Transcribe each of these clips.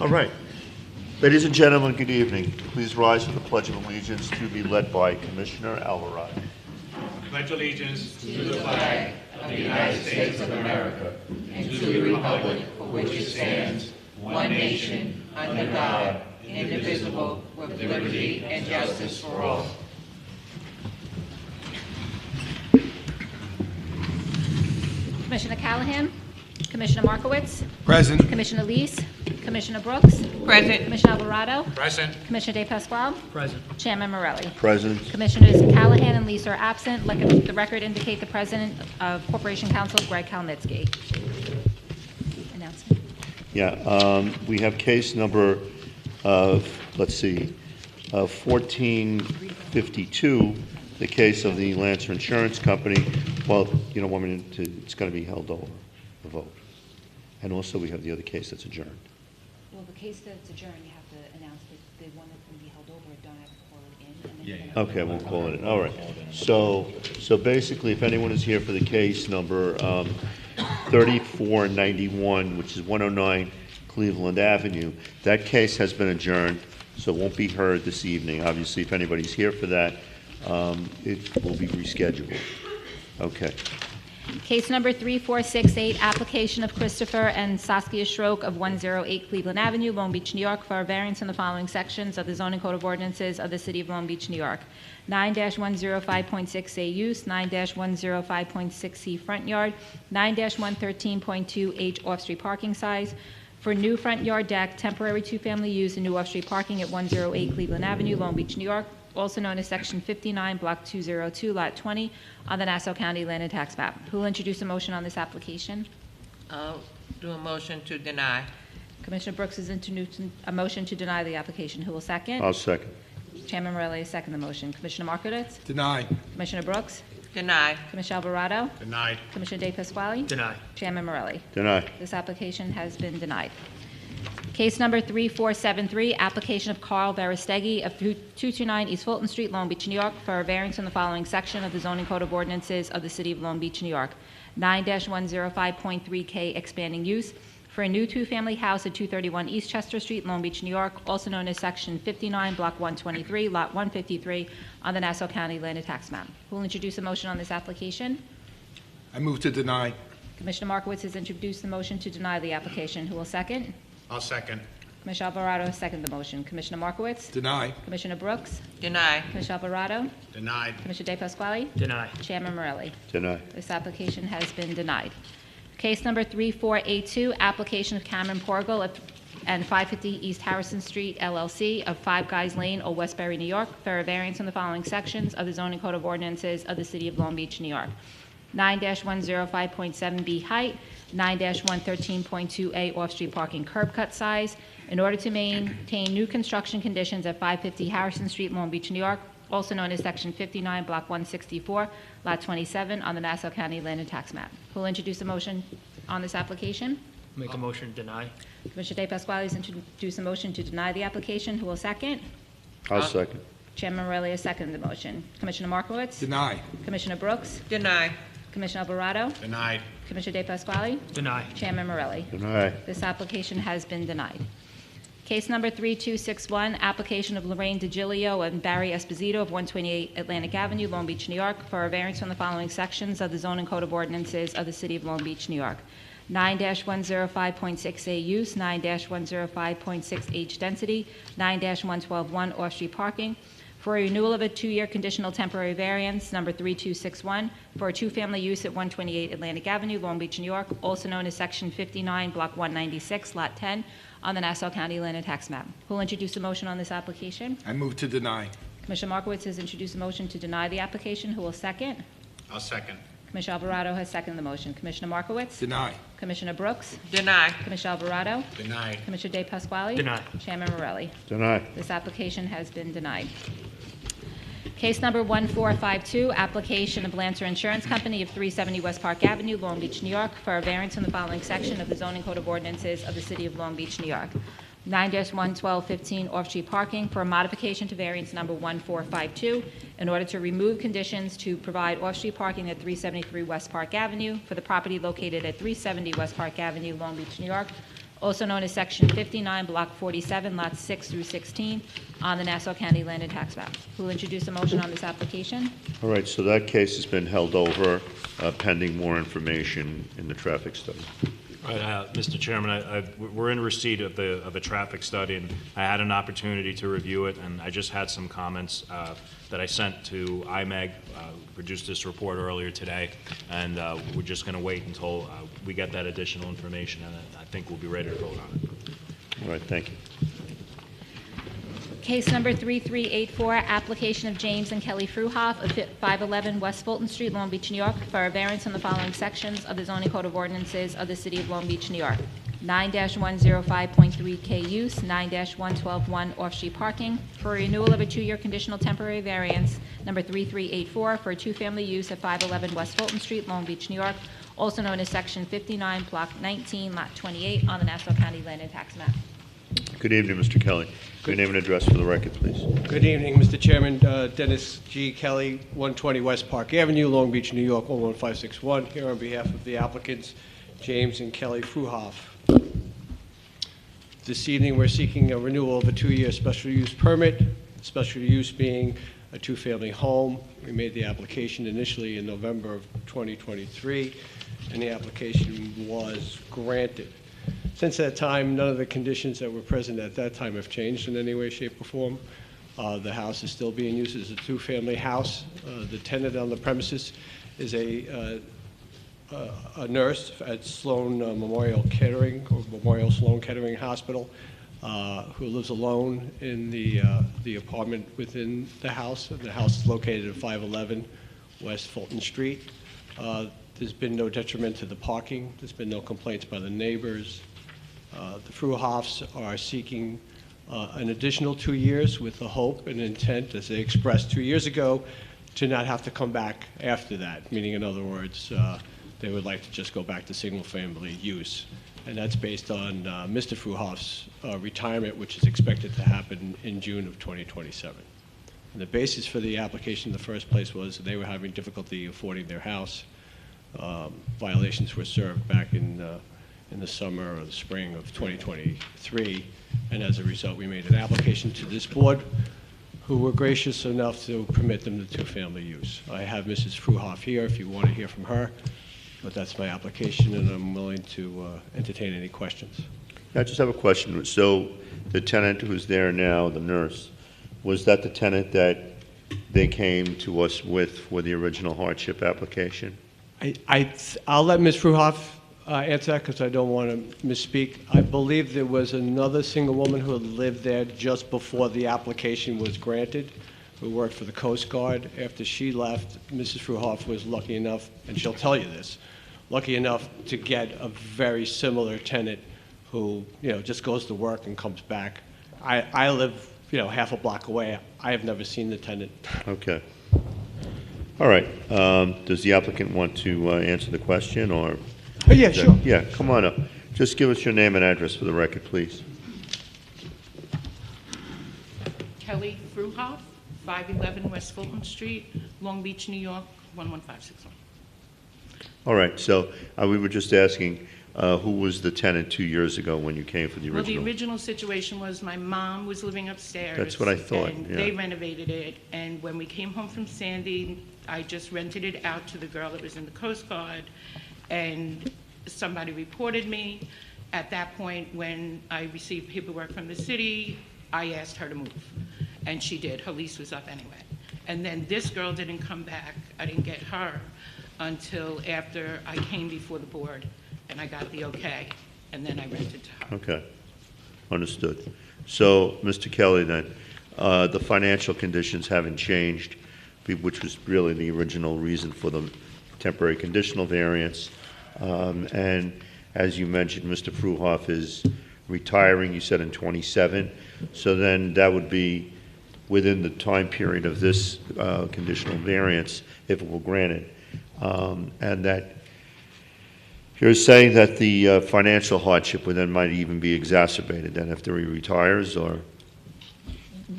All right. Ladies and gentlemen, good evening. Please rise for the Pledge of Allegiance to be led by Commissioner Alvarado. Pledge allegiance to the flag of the United States of America and to the republic for which it stands, one nation, under God, indivisible, with liberty and justice for all. Commissioner Callahan, Commissioner Markowitz, Present. Commissioner Lees, Commissioner Brooks, Present. Commissioner Alvarado, Present. Commissioner De Pasquale, Present. Chairman Morelli. Present. Commissioners Callahan and Lees are absent. Let the record indicate the President of Corporation Counsel, Greg Kalnitsky. Announcement. Yeah, we have case number of, 1452, the case of the Lancer Insurance Company. Well, you don't want me to, it's going to be held over, the vote. And also, we have the other case that's adjourned. Well, the case that's adjourned, you have to announce that the one that's going to be held over, don't have to call it in. And then Okay, we'll call it in. All right. So basically, if anyone is here for the case number 3491, which is 109 Cleveland Avenue, that case has been adjourned, so it won't be heard this evening. Obviously, if anybody's here for that, it will be rescheduled. Okay. Case number 3468, application of Christopher and Saskia Schrock of 108 Cleveland Avenue, Long Beach, New York, for a variance in the following sections of the zoning code of ordinances of the City of Long Beach, New York. 9-105.6A use, 9-105.6C front yard, 9-113.2H off-street parking size, for new front yard deck, temporary two-family use, and new off-street parking at 108 Cleveland Avenue, Long Beach, New York, also known as Section 59, Block 202, Lot 20, on the Nassau County Land and Tax Map. Who will introduce a motion on this application? I'll do a motion to deny. Commissioner Brooks is introducing a motion to deny the application. Who will second? I'll second. Chairman Morelli, second the motion. Commissioner Markowitz? Deny. Commissioner Brooks? Deny. Commissioner Alvarado? Denied. Commissioner De Pasquale? Deny. Chairman Morelli. Deny. This application has been denied. Case number 3473, application of Carl Veristegui of 229 East Fulton Street, Long Beach, New York, for a variance in the following section of the zoning code of ordinances of the City of Long Beach, New York. 9-105.3K expanding use for a new two-family house at 231 East Chester Street, Long Beach, New York, also known as Section 59, Block 123, Lot 153, on the Nassau County Land and Tax Map. Who will introduce a motion on this application? I move to deny. Commissioner Markowitz has introduced the motion to deny the application. Who will second? I'll second. Commissioner Alvarado has seconded the motion. Commissioner Markowitz? Deny. Commissioner Brooks? Deny. Commissioner Alvarado? Denied. Commissioner De Pasquale? Deny. Chairman Morelli. Deny. This application has been denied. Case number 3482, application of Cameron Porgal and 550 East Harrison Street, LLC, of Five Guys Lane, Old Westbury, New York, for a variance in the following sections of the zoning code of ordinances of the City of Long Beach, New York. 9-105.7B height, 9-113.2A off-street parking curb cut size, in order to maintain new construction conditions at 550 Harrison Street, Long Beach, New York, also known as Section 59, Block 164, Lot 27, on the Nassau County Land and Tax Map. Who will introduce a motion on this application? Make a motion to deny. Commissioner De Pasquale has introduced a motion to deny the application. Who will second? I'll second. Chairman Morelli has seconded the motion. Commissioner Markowitz? Deny. Commissioner Brooks? Deny. Commissioner Alvarado? Denied. Commissioner De Pasquale? Deny. Chairman Morelli. Deny. This application has been denied. Case number 3261, application of Lorraine DiGilio and Barry Esposito of 128 Atlantic Avenue, Long Beach, New York, for a variance from the following sections of the zoning code of ordinances of the City of Long Beach, New York. 9-105.6A use, 9-105.6H density, 9-1121 off-street parking, for a renewal of a 2-year conditional temporary variance, number 3261, for a two-family use at 128 Atlantic Avenue, Long Beach, New York, also known as Section 59, Block 196, Lot 10, on the Nassau County Land and Tax Map. Who will introduce a motion on this application? I move to deny. Commissioner Markowitz has introduced a motion to deny the application. Who will second? I'll second. Commissioner Alvarado has seconded the motion. Commissioner Markowitz? Deny. Commissioner Brooks? Deny. Commissioner Alvarado? Denied. Commissioner De Pasquale? Deny. Chairman Morelli. Deny. This application has been denied. Case number 1452, application of Lancer Insurance Company of 370 West Park Avenue, Long Beach, New York, for a variance in the following section of the zoning code of ordinances of the City of Long Beach, New York. 9-11215 off-street parking for a modification to variance number 1452 in order to remove conditions to provide off-street parking at 373 West Park Avenue for the property located at 370 West Park Avenue, Long Beach, New York, also known as Section 59, Block 47, Lots 6 through 16, on the Nassau County Land and Tax Map. Who will introduce a motion on this application? All right, so that case has been held over pending more information in the traffic study. Right, Mr. Chairman, we're in receipt of the traffic study, and I had an opportunity to review it, and I just had some comments that I sent to IMEG, produced this report earlier today, and we're just going to wait until we get that additional information, and I think we'll be ready to vote on it. All right, thank you. Case number 3384, application of James and Kelly Fruhoff of 511 West Fulton Street, Long Beach, New York, for a variance on the following sections of the zoning code of ordinances of the City of Long Beach, New York. 9-105.3K use, 9-1121 off-street parking, for a renewal of a 2-year conditional temporary variance, number 3384, for a 2-family use at 511 West Fulton Street, Long Beach, New York, also known as Section 59, Block 19, Lot 28, on the Nassau County Land and Tax Map. Good evening, Mr. Kelly. Your name and address for the record, please. Good evening, Mr. Chairman. Dennis G. Kelly, 120 West Park Avenue, Long Beach, New York, 11561, here on behalf of the applicants, James and Kelly Fruhoff. This evening, we're seeking a renewal of a 2-year special use permit, special use being a 2-family home. We made the application initially in November of 2023, and the application was granted. Since that time, none of the conditions that were present at that time have changed in any way, shape, or form. The house is still being used as a 2-family house. The tenant on the premises is a nurse at Sloan Memorial Kettering, or Memorial Sloan Kettering Hospital, who lives alone in the apartment within the house. And the house is located at 511 West Fulton Street. There's been no detriment to the parking. There's been no complaints by the neighbors. The Fruhoffs are seeking an additional 2 years with the hope and intent, as they expressed 2 years ago, to not have to come back after that, meaning, in other words, they would like to just go back to single-family use. And that's based on Mr. Fruhoff's retirement, which is expected to happen in June of 2027. And the basis for the application in the first place was they were having difficulty affording their house. Violations were served back in the summer or the spring of 2023, and as a result, we made an application to this board, who were gracious enough to permit them the 2-family use. I have Mrs. Fruhoff here if you want to hear from her, but that's my application, and I'm willing to entertain any questions. I just have a question. So the tenant who's there now, the nurse, was that the tenant that they came to us with for the original hardship application? I'll let Ms. Fruhoff answer that because I don't want to misspeak. I believe there was another single woman who had lived there just before the application was granted, who worked for the Coast Guard. After she left, Mrs. Fruhoff was lucky enough, and she'll tell you this, lucky enough to get a very similar tenant who, just goes to work and comes back. I live, half a block away. I have never seen the tenant. Okay. All right. Does the applicant want to answer the question, or? Oh, yeah, sure. Yeah, come on up. Just give us your name and address for the record, please. Kelly Fruhoff, 511 West Fulton Street, Long Beach, New York, 11561. All right, so we were just asking, who was the tenant 2 years ago when you came for the Well, original? the original situation was my mom was living upstairs. That's what I thought, And yeah. they renovated it, and when we came home from Sandy, I just rented it out to the girl that was in the Coast Guard, and somebody reported me. At that point, when I received paperwork from the city, I asked her to move, and she did. Her lease was up anyway. And then this girl didn't come back. I didn't get her until after I came before the board, and I got the okay, and then I rented to her. Okay, understood. So, Mr. Kelly, then, the financial conditions haven't changed, which was really the original reason for the temporary conditional variance. And as you mentioned, Mr. Fruhoff is retiring, you said in 27. So then that would be within the time period of this conditional variance, if it were granted. And that you're saying that the financial hardship would then might even be exacerbated then after he retires, or?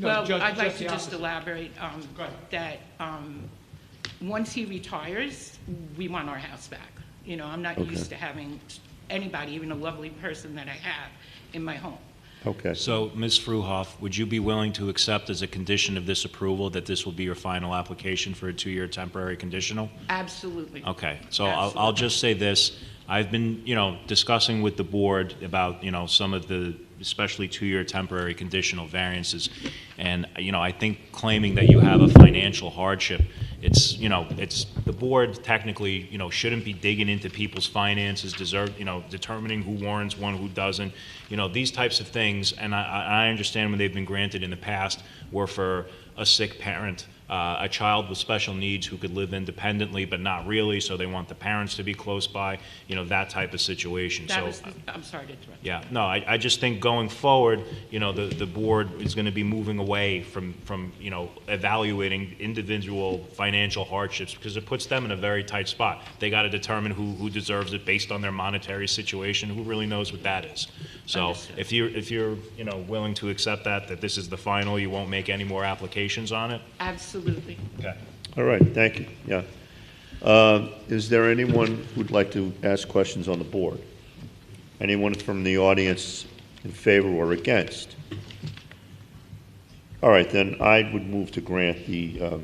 Well, Judge, I'd like just the to just opposite. elaborate Go ahead. that once he retires, we want our house back. I'm not Okay. used to having anybody, even a lovely person that I have in my home. Okay. So, Ms. Fruhoff, would you be willing to accept as a condition of this approval that this will be your final application for a 2-year temporary conditional? Absolutely. Okay, so I'll just say this. I've been, discussing with the board about, some of the, especially 2-year temporary conditional variances. And, I think claiming that you have a financial hardship, it's the board technically, shouldn't be digging into people's finances, determining who warrants one, who doesn't. These types of things, and I understand when they've been granted in the past, were for a sick parent, a child with special needs who could live independently, but not really, so they want the parents to be close by, that type of situation. I'm sorry to interrupt. Yeah, no, I just think going forward, the board is going to be moving away from evaluating individual financial hardships, because it puts them in a very tight spot. They got to determine who deserves it based on their monetary situation. Who really knows what that is? So Understood. if you're willing to accept that this is the final, you won't make any more applications on it? Absolutely. Okay. All right, thank you, yeah. Is there anyone who'd like to ask questions on the board? Anyone from the audience in favor or against? All right, then I would move to grant the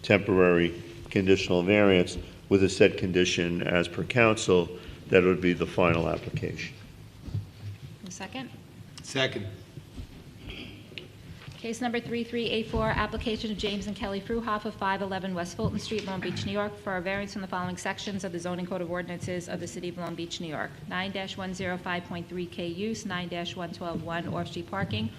temporary conditional variance with a said condition as per council that it would be the final application. A second. Second. Case number 3384, application of James and Kelly Fruhoff of 511 West Fulton Street, Long Beach, New York, for a variance from the following sections of the zoning code of ordinances of the city of Long Beach, New York. 9-105.3K use, 9-1121 off-street parking,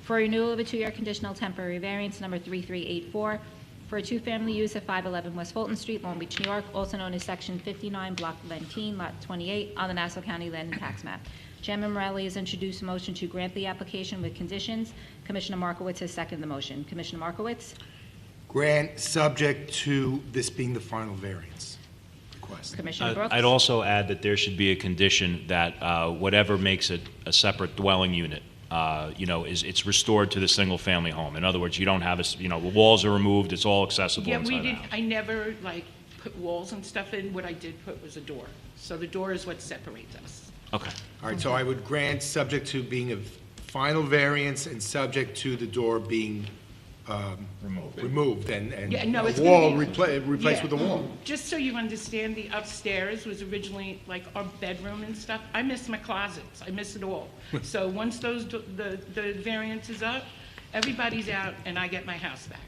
for renewal of a 2-year conditional temporary variance number 3384, for a 2-family use at 511 West Fulton Street, Long Beach, New York, also known as Section 59, Block 19, Lot 28, on the Nassau County Land and Tax Map. Chairman Morelli has introduced a motion to grant the application with conditions. Commissioner Markowitz has seconded the motion. Commissioner Markowitz? Grant, subject to this being the final variance request. Commissioner Brooks? I'd also add that there should be a condition that whatever makes it a separate dwelling unit, it's restored to the single-family home. In other words, you don't have the walls are removed, it's all accessible Yeah, inside the house. I never, put walls and stuff in. What I did put was a door. So the door is what separates us. Okay. All right, so I would grant, subject to being a final variance and subject to the door being removed and Yeah, no, it's a gonna wall be- replaced with a Yeah. wall. Just so you understand, the upstairs was originally like our bedroom and stuff. I miss my closets. I miss it all. So once the variance is up, everybody's out and I get my house back.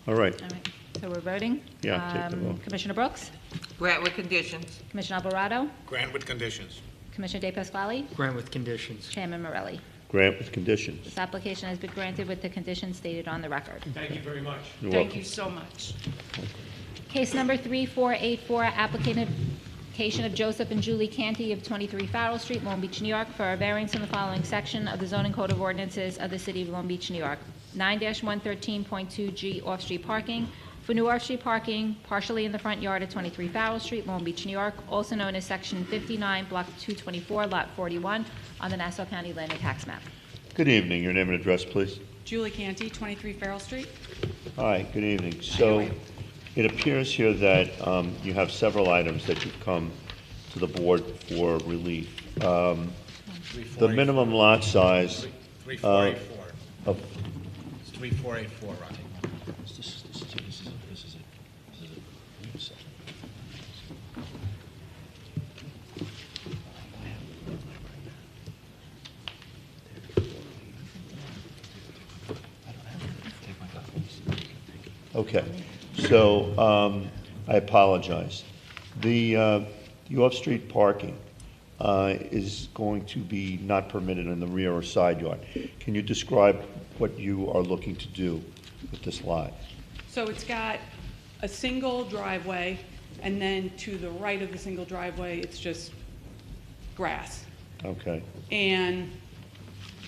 All right, All right, so we're voting? Yeah, take the vote. Commissioner Brooks? Grant with conditions. Commissioner Alvarado? Grant with conditions. Commissioner De Pasquale? Grant with conditions. Chairman Morelli? grant with conditions. This application has been granted with the conditions stated on the record. Thank you very much. You're Thank welcome. you so much. Case number 3484, application of Joseph and Julie Canty of 23 Farrell Street, Long Beach, New York, for a variance in the following section of the zoning code of ordinances of the city of Long Beach, New York. 9-113.2G off-street parking. For new off-street parking, partially in the front yard at 23 Farrell Street, Long Beach, New York, also known as Section 59, Block 224, Lot 41, on the Nassau County Land and Tax Map. Good evening, your name and address, please. Julie Canty, 23 Farrell Street. Hi, good evening. So, it appears here that you have several items that you've come to the board for relief. The minimum lot size 3484. of, It's 3484, Ronnie. okay, so I apologize. The off-street parking is going to be not permitted in the rear or side yard. Can you describe what you are looking to do with this lot? So it's got a single driveway, and then to the right of the single driveway, it's just grass. Okay, And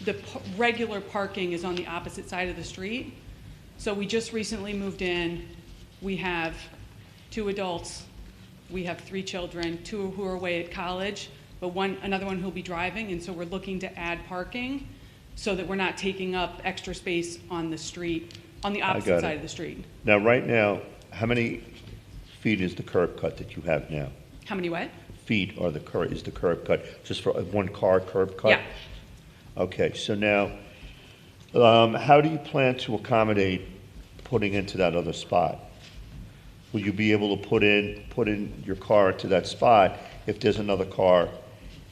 the regular parking is on the opposite side of the street. So we just recently moved in. We have 2 adults. We have 3 children, 2 who are away at college, but another one who'll be driving. And so we're looking to add parking so that we're not taking up extra space on the street, on the got opposite it. side of the street. now, right now, how many feet is the curb cut that you have now? How many what? feet are is the curb cut? Just for a one-car curb cut? Yeah. Okay, so now, how do you plan to accommodate putting into that other spot? Will you be able to put in your car to that spot if there's another car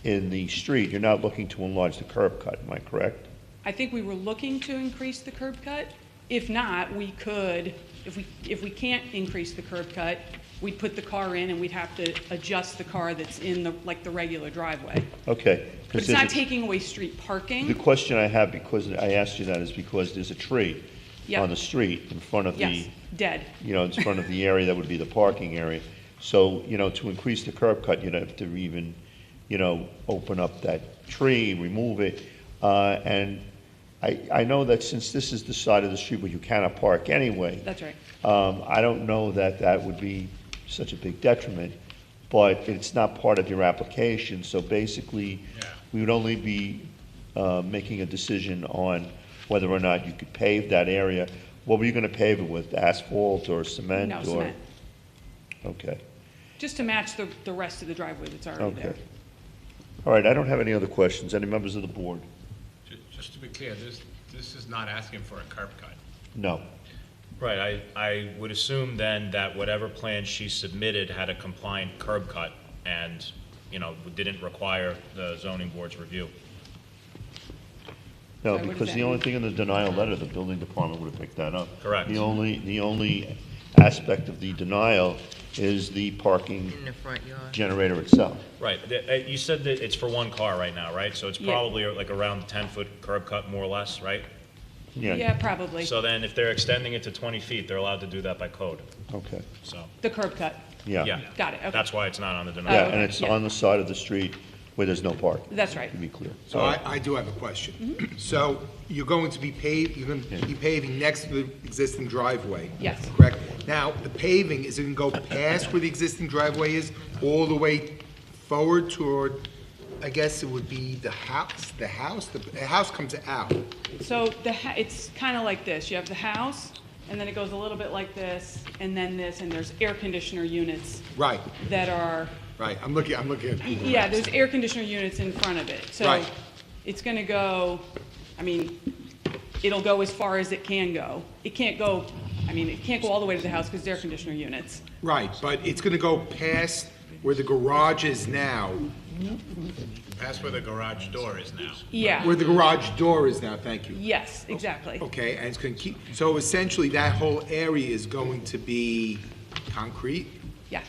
in the street? You're not looking to enlarge the curb cut, am I correct? I think we were looking to increase the curb cut. If not, we could, if we can't increase the curb cut, we'd put the car in and we'd have to adjust the car that's in the, like the regular driveway. Okay. But it's not taking away street parking. The question I have, because I asked you that, is because there's a tree Yep. on the street in front of Yes, dead. in front of the area that would be the parking area. So, to increase the curb cut, you'd have to even, open up that tree, remove it. And I know that since this is the side of the street where you cannot park anyway. That's right. I don't know that that would be such a big detriment, but it's not part of your application, so basically, we would only be making a decision on whether or not you could pave that area. What were you gonna pave it with, asphalt or cement? No, or- cement. Okay, Just to match the rest of the driveway that's already there. okay. All right, I don't have any other questions. Any members of the board? Just to be clear, this is not asking for a curb cut. No. Right, I would assume then that whatever plan she submitted had a compliant curb cut and, didn't require the zoning board's review. No, Sorry, what does because that the only mean? thing in the denial letter, the building department would have picked that up. Correct. The only aspect of the denial is the parking In the front yard. generator itself. Right, you said that it's for one car right now, right? So it's Yeah. probably like around 10-foot curb cut, more or less, right? Yeah, probably. So then if they're extending it to 20 feet, they're allowed to do that by code, Okay, so, The curb cut. yeah. yeah. Got it, okay. That's why it's not on the Yeah, denial. and it's yeah. on the side of the street where there's no parking. That's right. To be clear. So I do have a question. So you're going to be you're going to be paving next to the existing driveway? Yes. Correct? Now, the paving, is it going to go past where the existing driveway is, all the way forward toward, I guess it would be the house? The house comes out. So it's kind of like this. You have the house, and then it goes a little bit like this, and then this, and there's air conditioner units Right, that are, right. I'm looking at Google yeah, Maps. there's air conditioner units in front of it. So Right. it's going to go, it'll go as far as it can go. It can't go, it can't go all the way to the house because it's air conditioner units. Right, but it's going to go past where the garage is now, That's where the garage door is now. Yeah. where the garage door is now, thank you. Yes, exactly. Okay, and it's going to keep, so essentially that whole area is going to be concrete? Yeah.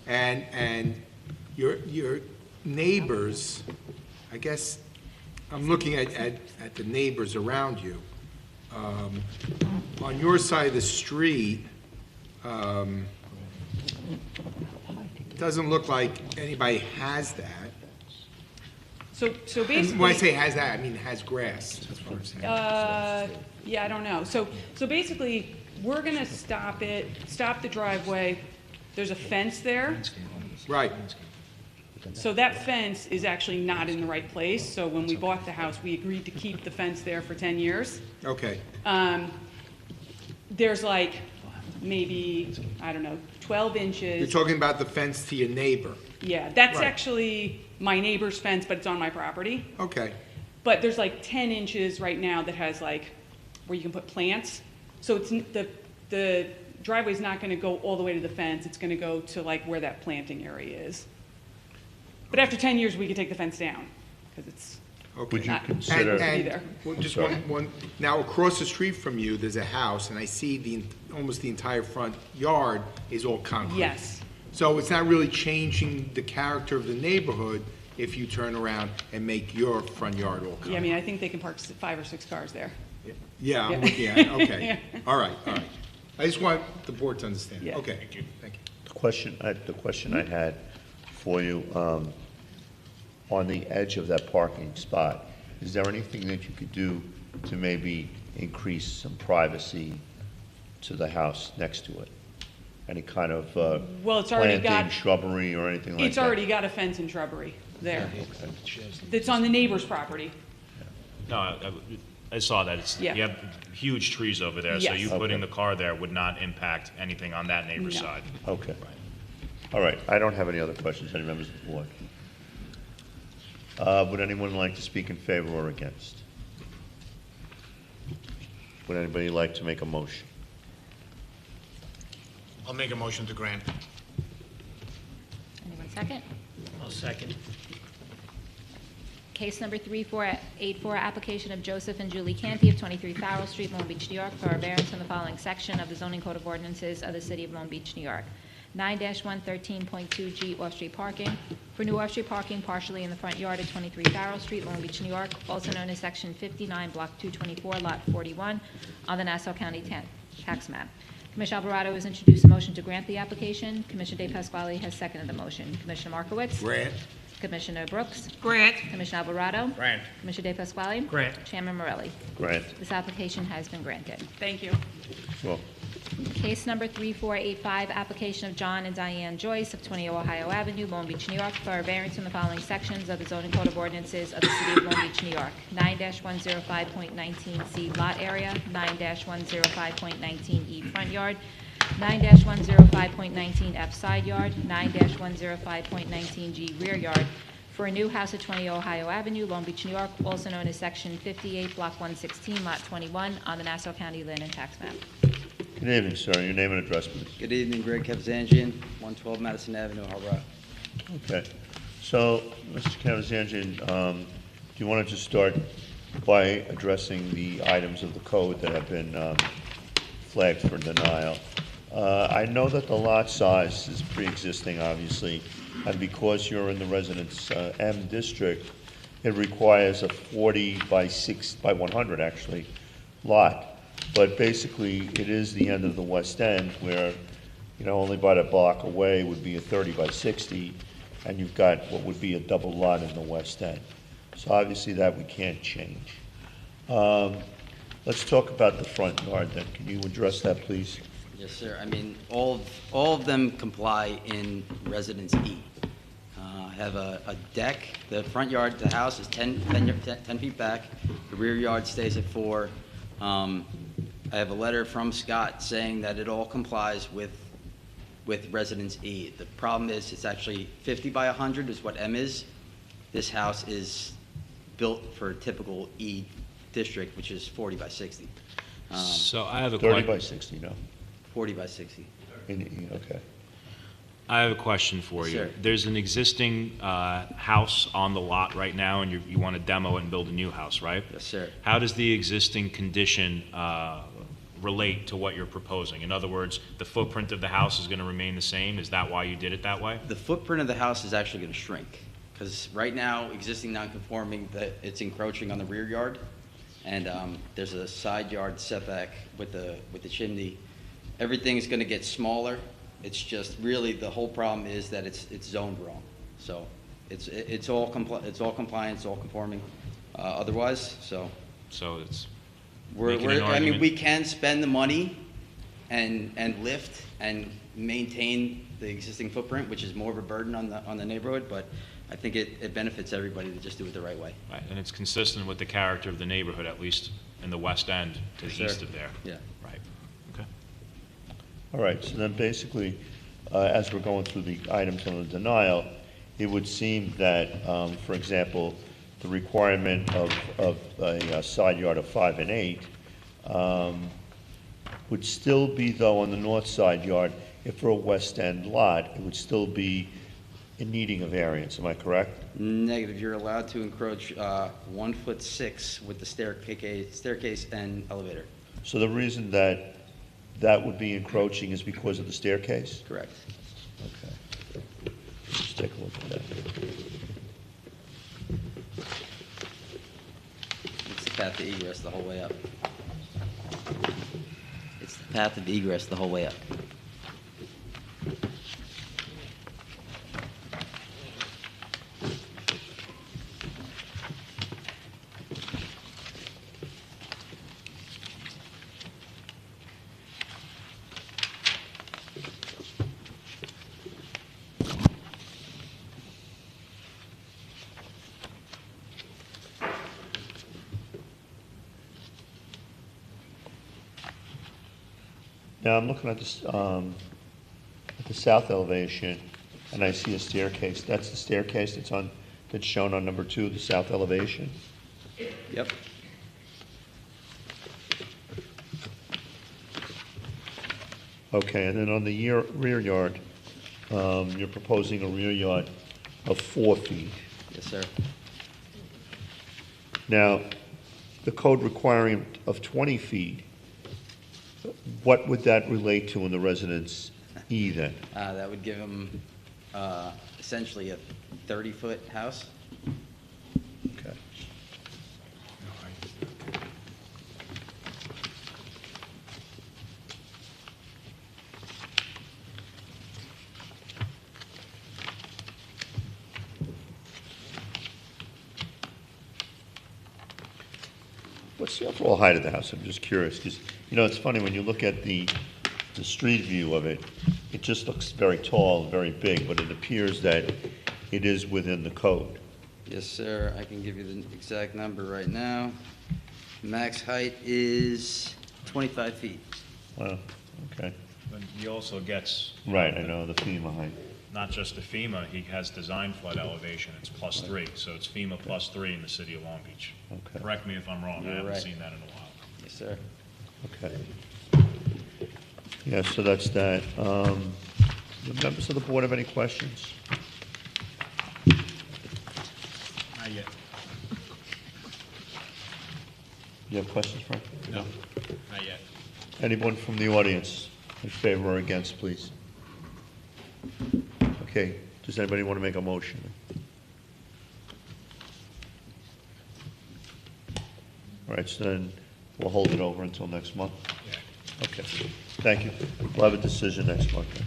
And your neighbors, I guess, I'm looking at the neighbors around you. On your side of the street, doesn't look like anybody has that. So And basically. when I say has that, I mean has grass. That's what I'm saying. Yeah, I don't know. So basically, we're gonna stop the driveway. There's a fence there. Right, So that fence is actually not in the right place. So when we bought the house, we agreed to keep the fence there for 10 years. okay, There's like maybe, I don't know, 12 you're inches. talking about the fence to your neighbor. Yeah, that's Right. actually my neighbor's fence, but it's on my property. Okay, But there's like 10 inches right now that has like, where you can put plants. So the driveway's not gonna go all the way to the fence, it's gonna go to like where that planting area is. But after 10 years, we could take the fence down, because it's Would okay. you not consider? supposed to be And there. well, just Sorry. one, now across the street from you, there's a house, and I see almost the entire front yard is all concrete. Yes, So it's not really changing the character of the neighborhood if you turn around and make your front yard all concrete. yeah, I think they can park 5 or 6 cars there. Yeah, I'm Yeah. looking at it, okay. All right. I just want the board to understand. Yeah. Okay, thank you. The question I had for you, on the edge of that parking spot, is there anything that you could do to maybe increase some privacy to the house next to it? Any kind of Well, it's already planting, got, shrubbery, or anything like that? it's already got a fence and shrubbery there. That's on the neighbor's property. No, I saw that, Yeah. you have huge trees over there, so Yes. you putting Okay. the car there would not impact anything on that neighbor's No. side. Okay. All right, I don't have any other questions. Any members of the board? Would anyone like to speak in favor or against? Would anybody like to make a motion? I'll make a motion to grant. Anyone second? I'll second. Case number 3484, application of Joseph and Julie Canty of 23 Farrell Street, Long Beach, New York, for a variance in the following section of the zoning code of ordinances of the city of Long Beach, New York. 9-113.2G off-street parking. For new off-street parking partially in the front yard at 23 Farrell Street, Long Beach, New York, also known as Section 59, Block 224, Lot 41, on the Nassau County tax map. Commissioner Alvarado has introduced a motion to grant the application. Commissioner De Pasquale has seconded the motion. Commissioner Markowitz? Grant. Commissioner Brooks? Grant. Commissioner Alvarado? Grant. Commissioner De Pasquale? Grant. Chairman Morelli? Grant. This application has been granted. Thank you. Well, Case number 3485, application of John and Diane Joyce of 20 Ohio Avenue, Long Beach, New York, for a variance in the following sections of the zoning code of ordinances of the city of Long Beach, New York. 9-105.19C lot area, 9-105.19E front yard, 9-105.19F side yard, 9-105.19G rear yard, for a new house at 20 Ohio Avenue, Long Beach, New York, also known as Section 58, Block 116, Lot 21, on the Nassau County Land and Tax Map. good evening, sir. Your name and address, please. Good evening, Greg Kevzanjian, 112 Madison Avenue, Harborough. Okay. So, Mr. Kavazanjian, do you want to just start by addressing the items of the code that have been flagged for denial? I know that the lot size is pre-existing, obviously, and because you're in the Residence M district, it requires a 40 by 100, actually, lot. But basically, it is the end of the West End where, you know, only about a block away would be a 30 by 60, and you've got what would be a double lot in the West End. So obviously that we can't change. Let's talk about the front yard then. Can you address that, please? Yes, sir. I mean, all of them comply in Residence E. I have a deck. The front yard, the house is 10 feet back. The rear yard stays at 4. I have a letter from Scott saying that it all complies with Residence E. The problem is it's actually 50 by 100 is what M is. This house is built for a typical E district, which is 40 by 60. So I have a 30 by question. 60, no? 40 by 60. Okay. I have a question for you. Sure. There's an existing house on the lot right now, and you want to demo it and build a new house, right? Yes, sir. How does the existing condition relate to what you're proposing? In other words, the footprint of the house is going to remain the same? Is that why you did it that way? The footprint of the house is actually going to shrink, because right now, existing non-conforming, it's encroaching on the rear yard, and there's a side yard setback with the chimney. Everything is going to get smaller. It's just really, the whole problem is that it's zoned wrong. So it's all compliant, it's all conforming otherwise, so. So it's We're, making an I mean, argument. we can spend the money and lift and maintain the existing footprint, which is more of a burden on the neighborhood, but I think it benefits everybody to just do it the right way. Right, and it's consistent with the character of the neighborhood, at least in the west end to the Sure. east of there. Yeah. Right, okay. All right, so then basically, as we're going through the items on the denial, it would seem that, for example, the requirement of a side yard of 5 and 8 would still be, though, on the north side yard, if for a west end lot, it would still be in needing a variance, am I correct? Negative, you're allowed to encroach 1'6" with the staircase and elevator. So the reason that that would be encroaching is because of the staircase? Correct. Okay. Let's take a look at that. It's the path of egress the whole way up. It's the path of egress the whole way up. Now, I'm looking at this, at the south elevation, And I see a staircase. That's the staircase that's shown on number 2, the south elevation. Yep. Okay, and then on the rear yard, you're proposing a rear yard of 4 feet. Yes, sir. Now, the code requiring of 20 feet, what would that relate to in the Residence E then? That would give them essentially a 30-foot house. Okay. What's the overall height of the house? I'm just curious, because, it's funny, when you look at the street view of it, it just looks very tall, very big, but it appears that it is within the code. Yes, sir. I can give you the exact number right now. Max height is 25 feet. Wow, okay. And he also gets. Right, I know, the FEMA height. Not just the FEMA, he has design flood elevation, it's +3, so it's FEMA +3 in the city of Long Beach. Okay. Correct me if I'm wrong, I You're haven't right. seen that in a while. Yes, sir. Okay. Yeah, so that's that. The members of the board have any questions? Not yet. You have questions, Frank? No, not yet. Anyone from the audience in favor or against, please? Okay, does anybody want to make a motion? All right, so then we'll hold it over until next month? Yeah. Okay, thank you. We'll have a decision next month then.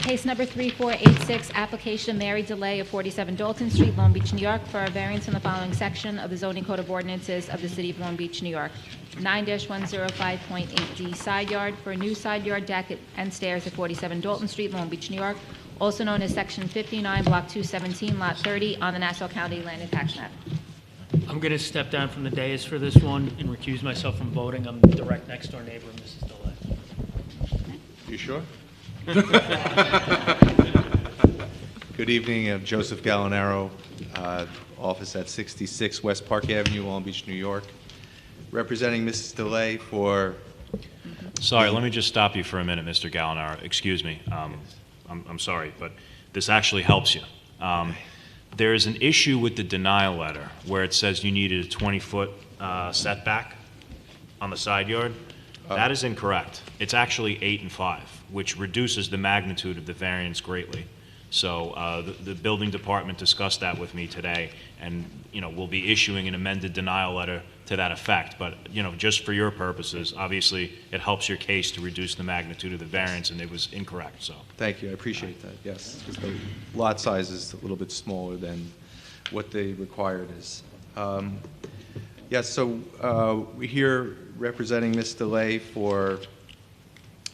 Case number 3486, application Mary DeLay of 47 Dalton Street, Long Beach, New York, for a variance in the following section of the zoning code of ordinances of the city of Long Beach, New York. 9-105.8D side yard for a new side yard deck and stairs at 47 Dalton Street, Long Beach, New York, also known as Section 59, Block 217, Lot 30, on the Nassau County Land and Tax Map. I'm going to step down from the dais for this one and recuse myself from voting. I'm the direct next-door neighbor of Mrs. DeLay. You sure? Good evening, I'm Joseph Gallinaro, office at 66 West Park Avenue, Long Beach, New York, representing Mrs. DeLay for... Sorry, let me just stop you for a minute, Mr. Gallinaro. Excuse me. I'm sorry, but this actually helps you. There is an issue with the denial letter where it says you needed a 20-foot setback on the side yard. That is incorrect. It's actually 8 and 5, which reduces the magnitude of the variance greatly. So the building department discussed that with me today, and we'll be issuing an amended denial letter to that effect. But just for your purposes, obviously it helps your case to reduce the magnitude of the variance, and it was incorrect. So Thank you, I appreciate that, yes. 'Cause the lot size is a little bit smaller than what the required is. Yes, so we're here representing Ms. DeLay for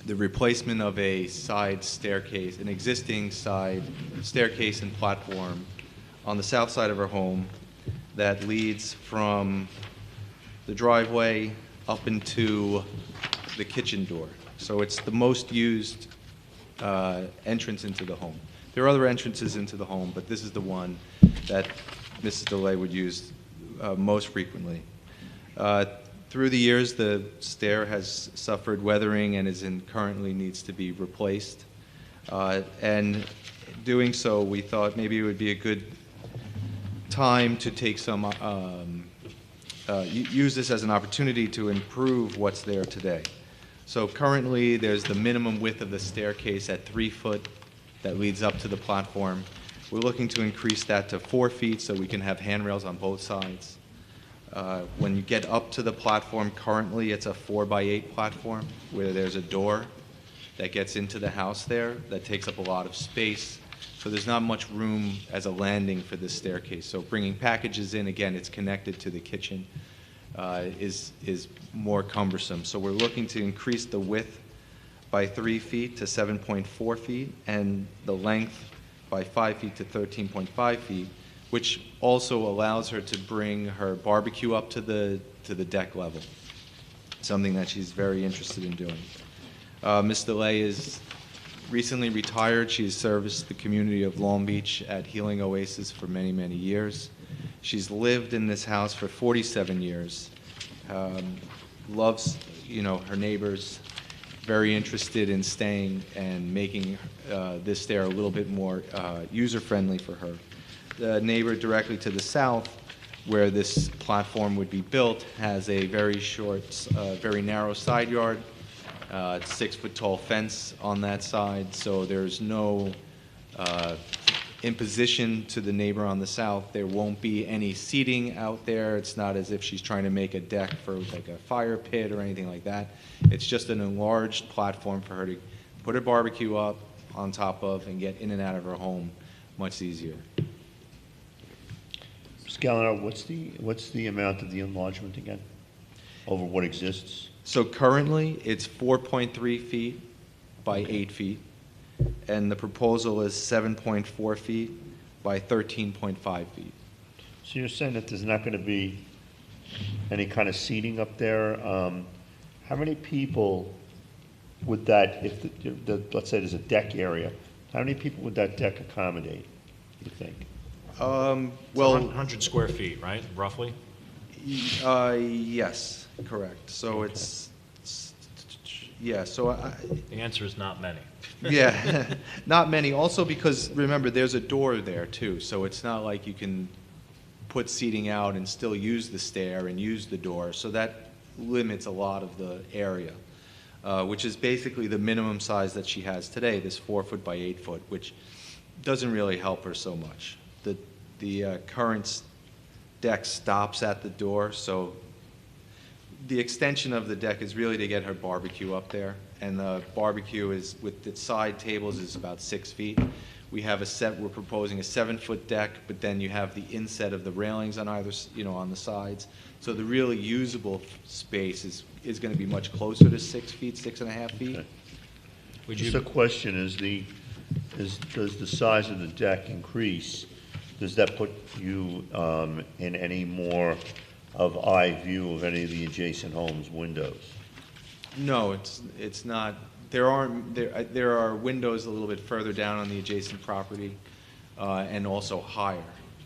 the replacement of a side staircase, an existing side staircase and platform on the south side of her home that leads from the driveway up into the kitchen door. So it's the most used entrance into the home. There are other entrances into the home, but this is the one that Mrs. DeLay would use most frequently. Through the years, the stair has suffered weathering and currently needs to be replaced. And doing so, we thought maybe it would be a good time to take some, use this as an opportunity to improve what's there today. So currently, there's the minimum width of the staircase at 3 foot that leads up to the platform. We're looking to increase that to 4 feet so we can have handrails on both sides. When you get up to the platform, currently it's a 4x8 platform where there's a door that gets into the house there that takes up a lot of space. So there's not much room as a landing for this staircase. So bringing packages in, again, it's connected to the kitchen, is more cumbersome. So we're looking to increase the width by 3 feet to 7.4 feet and the length by 5 feet to 13.5 feet, which also allows her to bring her barbecue up to the deck level, something that she's very interested in doing. Ms. DeLay is recently retired. She has serviced the community of Long Beach at Healing Oasis for many, many years. She's lived in this house for 47 years. Loves, her neighbors, very interested in staying and making this stair a little bit more user-friendly for her. The neighbor directly to the south, where this platform would be built, has a very short, very narrow side yard, 6-foot-tall fence on that side, so there's no imposition to the neighbor on the south. There won't be any seating out there. It's not as if she's trying to make a deck for like a fire pit or anything like that. It's just an enlarged platform for her to put her barbecue up on top of and get in and out of her home much easier. Mr. Gallinaro, what's the amount of the enlargement again, over what exists? So currently, it's 4.3 feet by 8 feet, and the proposal is 7.4 feet by 13.5 feet. So you're saying that there's not going to be any kind of seating up there? How many people would that, if let's say there's a deck area, how many people would that deck accommodate, you think? Well, 100 square feet, right, roughly? yes, correct. So Okay. Yeah, so The answer is not many. yeah, not many. Also because, remember, there's a door there too, so it's not like you can put seating out and still use the stair and use the door, so that limits a lot of the area, which is basically the minimum size that she has today, this 4-foot by 8-foot, which doesn't really help her so much. The current deck stops at the door, so the extension of the deck is really to get her barbecue up there, and the barbecue is, with its side tables, is about 6 feet. We're proposing a 7-foot deck, but then you have the inset of the railings on either, on the sides. So the really usable space is going to be much closer to 6 feet, 6.5 feet. Okay. Would Just you, a question, does the size of the deck increase? Does that put you in any more of eye view of any of the adjacent homes' windows? No, it's not. There are windows a little bit further down on the adjacent property, and also higher.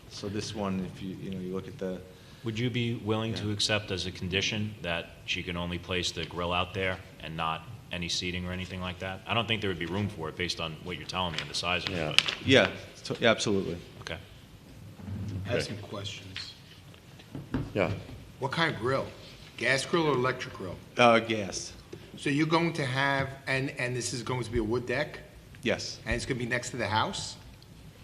So this one, if you look at the, would you be willing to accept as a condition that she can only place the grill out there and not any seating or anything like that? I don't think there would be room for it based on what you're telling me and the size of Yeah. it. yeah, absolutely. Okay. I have some questions. Yeah. What kind of grill? Gas grill or electric grill? Gas. So you're going to have, and this is going to be a wood deck, Yes. and it's going to be next to the house?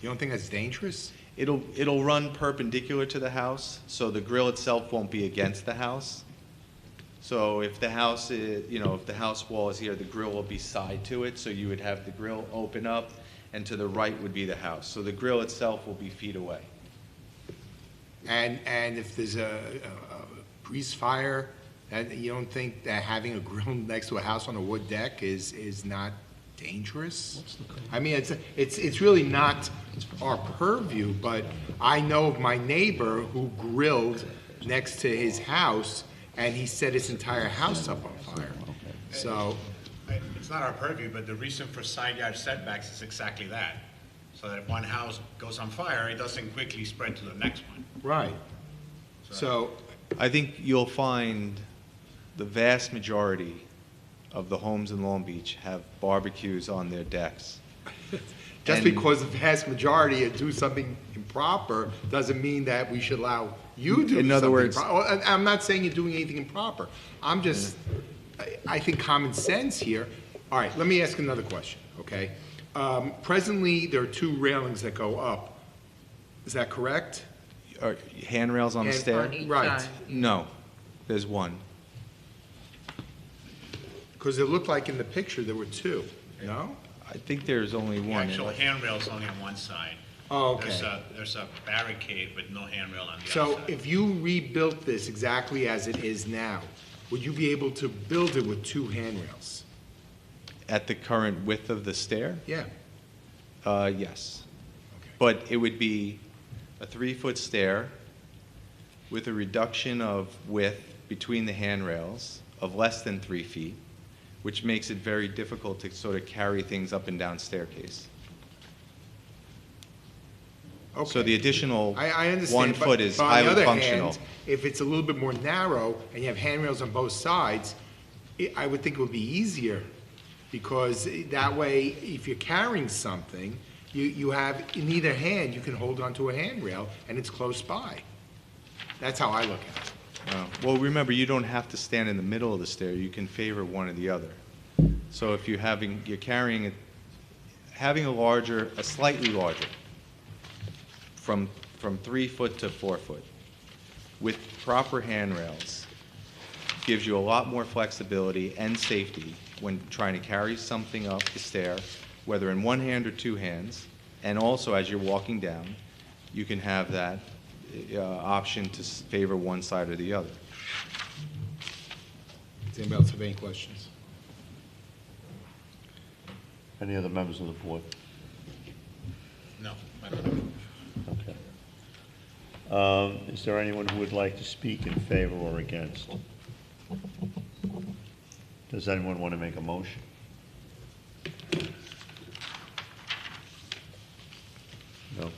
You don't think that's dangerous? It'll run perpendicular to the house, so the grill itself won't be against the house. So if the house is, if the house wall is here, the grill will be side to it, so you would have the grill open up, and to the right would be the house. So the grill itself will be feet away. And if there's a grease fire, that you don't think that having a grill next to a house on a wood deck is not dangerous? I mean, it's really not our purview, but I know of my neighbor who grilled next to his house, and he set his entire house up on fire. So, It's not our purview, but the reason for side yard setbacks is exactly that. So that if one house goes on fire, it doesn't quickly spread to the next one. right. So, I think you'll find the vast majority of the homes in Long Beach have barbecues on their decks. just And- because the vast majority do something improper doesn't mean that we should allow you to do In other something words- improper. And I'm not saying you're doing anything improper. I'm just, I think common sense here. All right, let me ask another question, okay? Presently, there are 2 railings that go up. Is that correct? Are handrails on the And- stair? On each Right. side. No, there's one. Because it looked like in the picture there were 2, no? I think there's only The one. actual handrail's only on one side. Oh, okay. There's a barricade with no handrail on the other So side. if you rebuilt this exactly as it is now, would you be able to build it with 2 handrails? At the current width of the stair? Yeah. Yes. But it would be a 3-foot stair with a reduction of width between the handrails of less than 3 feet, which makes it very difficult to sort of carry things up and down staircase. Okay. So the additional I understand. 1 but- foot is but on the highly other functional. hand, if it's a little bit more narrow and you have handrails on both sides, I would think it would be easier, because that way, if you're carrying something, you have, in either hand, you can hold onto a handrail, and it's close by. That's how I look at it. Well, remember, you don't have to stand in the middle of the stair. You can favor one or the other. So if you're carrying it, having a slightly larger, from 3 foot to 4 foot, with proper handrails, gives you a lot more flexibility and safety when trying to carry something up the stair, whether in one hand or two hands, and also as you're walking down, you can have that option to favor one side or the other. Does anybody else have any questions? Any other members of the board? No, I don't know. Okay. Is there anyone who would like to speak in favor or against? Does anyone want to make a motion? No?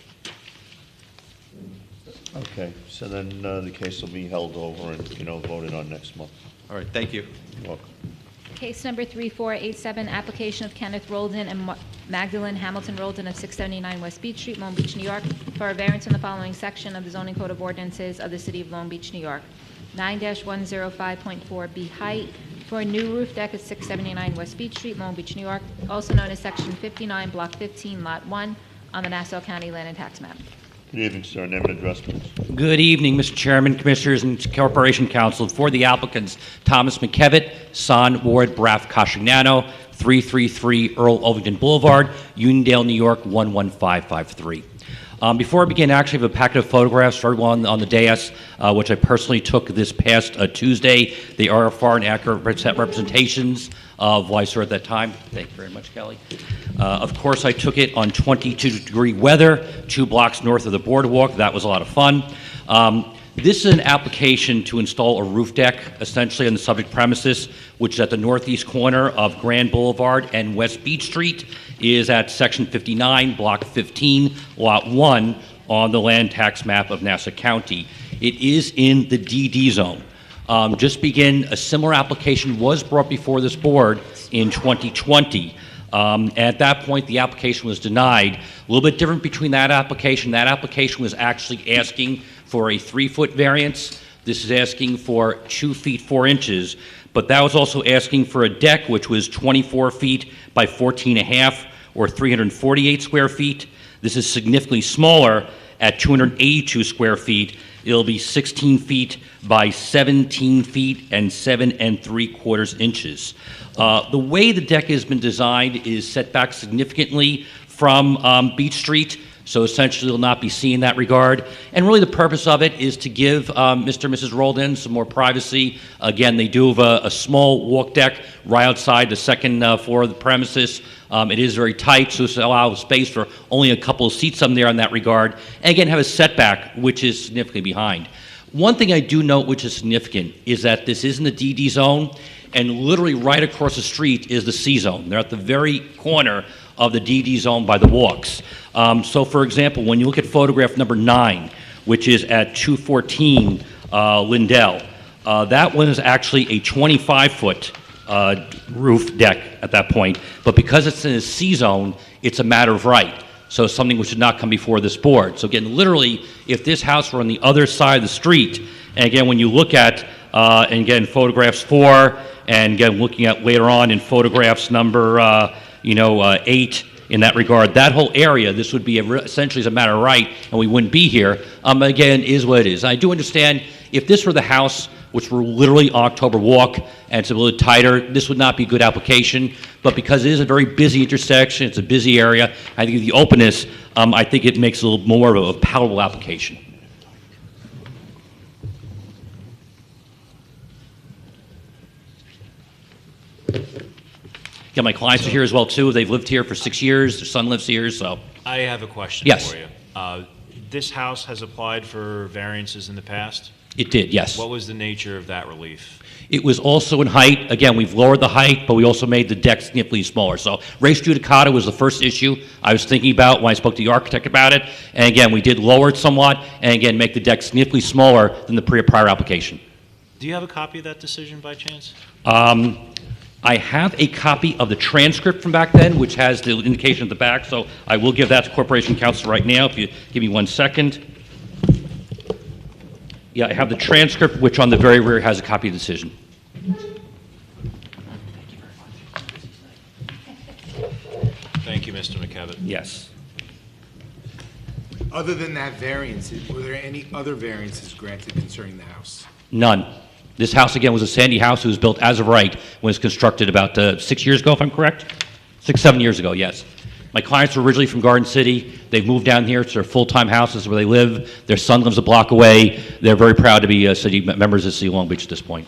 Okay, so then the case will be held over and, voted on next month. All right, thank you. You're welcome. Case number 3487, application of Kenneth Roldan and Magdalene Hamilton Roldan of 679 West Beach Street, Long Beach, New York, for a variance in the following section of the zoning code of ordinances of the city of Long Beach, New York. 9-105.4B height for a new roof deck at 679 West Beach Street, Long Beach, New York, also known as Section 59, Block 15, Lot 1, on the Nassau County Land and Tax Map. Good evening, sir. Name and address, please. Good evening, Mr. Chairman, Commissioners, and Corporation Counsel. For the applicants, Thomas McKevitt, Son, Ward, Braff, Cascignano, 333 Earl Ovington Boulevard, Uniondale, New York, 11553. Before I begin, I actually have a packet of photographs for everyone on the dais, which I personally took this past Tuesday. They are far and accurate representations of what I saw at that time. Thank you very much, Kelly. Of course, I took it on 22-degree weather, 2 blocks north of the boardwalk. That was a lot of fun. This is an application to install a roof deck, essentially on the subject premises, which is at the northeast corner of Grand Boulevard and West Beach Street, is at Section 59, Block 15, Lot 1, on the land tax map of Nassau County. It is in the DD zone. Just begin, a similar application was brought before this board in 2020. At that point, the application was denied. A little bit different between that application. That application was actually asking for a 3-foot variance. This is asking for 2 feet 4 inches, but that was also asking for a deck which was 24 feet by 14.5 or 348 square feet. This is significantly smaller at 282 square feet. It'll be 16 feet by 17 feet and 7 3/4 inches. The way the deck has been designed is set back significantly from Beach Street, so essentially they'll not be seen in that regard. And really the purpose of it is to give Mr. and Mrs. Roldan some more privacy. Again, they do have a small walk deck right outside the second floor of the premises. It is very tight, so it's allows space for only a couple of seats up there in that regard. And again, have a setback, which is significantly behind. One thing I do note, which is significant, is that this is in the DD zone, and literally right across the street is the C zone. They're at the very corner of the DD zone by the walks. So, for example, when you look at photograph number 9, which is at 214 Lindell, that one is actually a 25-foot roof deck at that point, but because it's in a C zone, it's a matter of right. So it's something which should not come before this board. So again, literally, if this house were on the other side of the street, and again, when you look at, and again, photographs 4, and again, looking at later on in photographs number, 8, in that regard, that whole area, this would be essentially as a matter of right, and we wouldn't be here. Again, is what it is. I do understand if this were the house, which were literally October Walk, and it's a little tighter, this would not be a good application. But because it is a very busy intersection, it's a busy area, I think the openness, I think it makes a little more of a palatable application. Yeah, my clients are here as well, too. They've lived here for 6 years. Their son lives here, so. I have a question Yes. for you. This house has applied for variances in the past? It did, yes. What was the nature of that relief? It was also in height. Again, we've lowered the height, but we also made the deck significantly smaller. So race judicata was the first issue I was thinking about when I spoke to the architect about it. And again, we did lower it somewhat, and again, make the deck significantly smaller than the prior application. Do you have a copy of that decision by chance? I have a copy of the transcript from back then, which has the indication at the back, so I will give that to Corporation Counsel right now, if you give me 1 second. Yeah, I have the transcript, which on the very rear has a copy of the decision. Thank you, Mr. McKevitt. Yes. Other than that variance, were there any other variances granted concerning the house? None. This house, again, was a Sandy house. It was built as of right when it was constructed about 6 years ago, if I'm correct? 6, 7 years ago, yes. My clients were originally from Garden City. They've moved down here. It's their full-time houses where they live. Their son lives a block away. They're very proud to be city members of City of Long Beach at this point.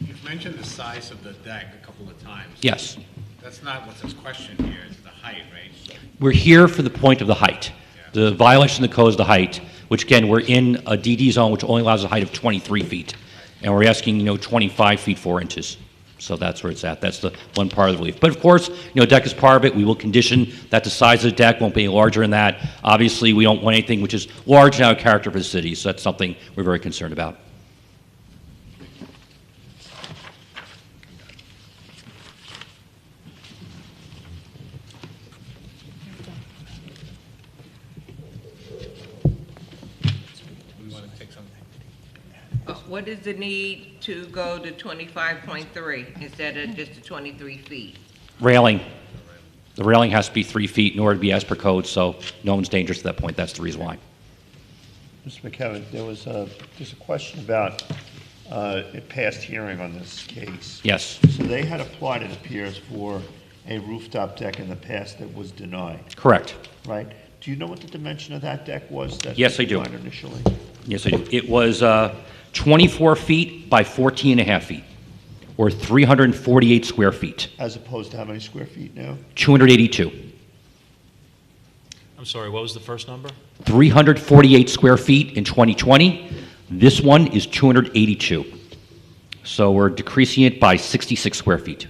You've mentioned the size of the deck a couple of times. Yes. That's not what's at question here, it's the height, right? We're here for the point of the height. The violation of the code is the height, which again, we're in a DD zone which only allows a height of 23 feet. And we're asking, 25 feet 4 inches. So that's where it's at. That's the one part of the relief. But of course, deck is part of it. We will condition that the size of the deck won't be any larger than that. Obviously, we don't want anything which is large and out of character for the city. So that's something we're very concerned about. We want to take something. What is the need to go to 25.3 instead of just the 23 feet? Railing. The railing has to be 3 feet in order to be as per code, so no one's dangerous at that point. That's the reason why. Mr. McKevitt, there's a question about a past hearing on this case. Yes. So they had applied, it appears, for a rooftop deck in the past that was denied, Correct. right? Do you know what the dimension of that deck was? That Yes, I was do. denied initially? Yes, I do. It was 24 feet by 14 and a half feet, or 348 square feet, As opposed to how many square feet now? 282. I'm sorry, what was the first number? 348 square feet in 2020. This one is 282. So we're decreasing it by 66 square feet.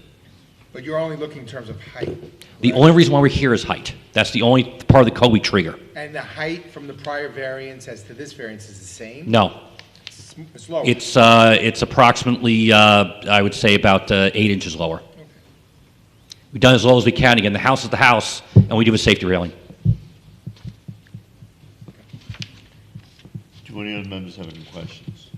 But you're only looking in terms of height. The only reason why we're here is height. That's the only part of the code we trigger. And the height from the prior variance as to this variance is the same? No. It's lower? It's approximately, I would say, about 8 inches lower. We've done as low as we can. Again, the house is the house, and we do a safety railing. Do any other members have any questions?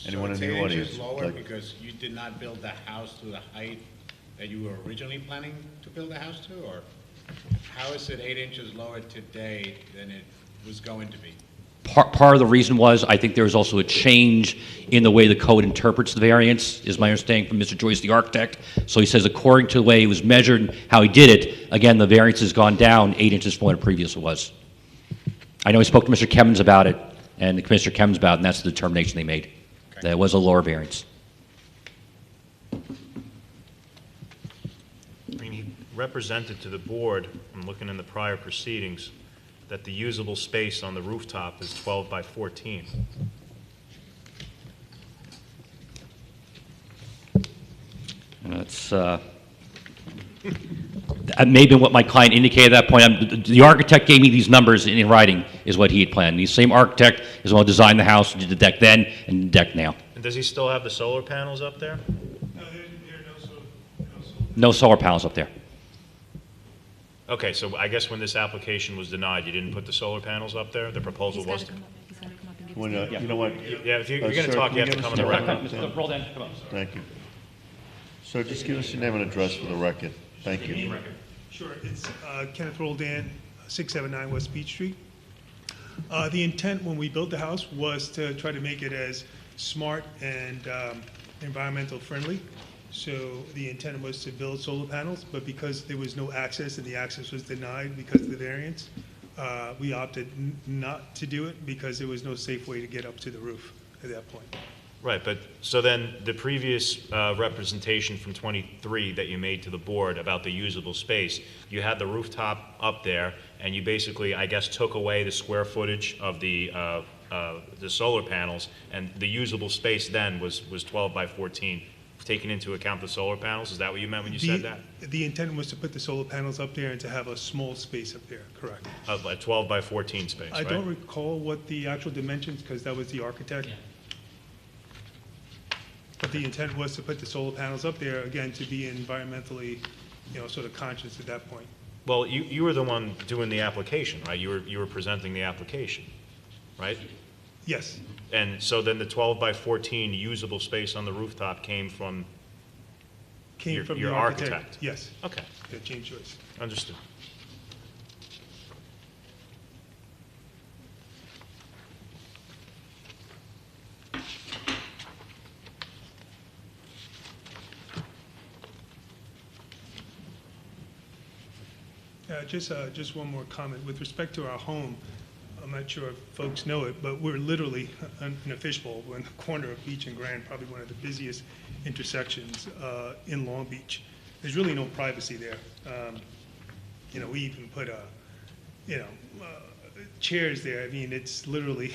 Anyone in So the it's 8 audience? inches lower like- because you did not build the house to the height that you were originally planning to build the house to? Or how is it 8 inches lower today than it was going to be? Part of the reason was, I think there was also a change in the way the code interprets the variance, is my understanding from Mr. Joyce, the architect. So he says according to the way it was measured and how he did it, again, the variance has gone down 8 inches from what it previously was. I know he spoke to Mr. Kemmons about it, and Commissioner Kemmons about it, and that's the determination they made. Okay. That it was a lower variance. I mean, he represented to the board, I'm looking in the prior proceedings, that the usable space on the rooftop is 12 by 14. That's, that may have been what my client indicated at that point. The architect gave me these numbers in writing, is what he had planned. The same architect is the one who designed the house, did the deck then, and the deck now. And does he still have the solar panels up there? No solar panels up there. Okay, so I guess when this application was denied, you didn't put the solar panels up there? The proposal was? You know what? Yeah, if you're going to Sir, talk, can you have to give come us on the your record. name? Roll down, come on. Thank you. So just give us your name and address for the record. Thank you. Sure, it's Kenneth Roldan, 679 West Beach Street. The intent when we built the house was to try to make it as smart and environmental friendly. So the intent was to build solar panels, but because there was no access and the access was denied because of the variance, we opted not to do it because there was no safe way to get up to the roof at that point. Right, but, so then the previous representation from 23 that you made to the board about the usable space, you had the rooftop up there, and you basically, I guess, took away the square footage of the solar panels, and the usable space then was 12 by 14, taking into account the solar panels? Is that what you meant when you said that? The intent was to put the solar panels up there and to have a small space up there, correct. A 12 by 14 space, I right? don't recall what the actual dimensions, because that was the architect. But the intent was to put the solar panels up there, again, to be environmentally, sort of conscious at that point. Well, you were the one doing the application, right? You were presenting the application, right? Yes. And so then the 12 by 14 usable space on the rooftop came from Came from your the architect? architect. Yes. Okay, Yeah, James Joyce. understood. Just one more comment. With respect to our home, I'm not sure if folks know it, but we're literally in a fishbowl. We're in the corner of Beach and Grand, probably one of the busiest intersections in Long Beach. There's really no privacy there. We even put chairs there. I mean, it's literally,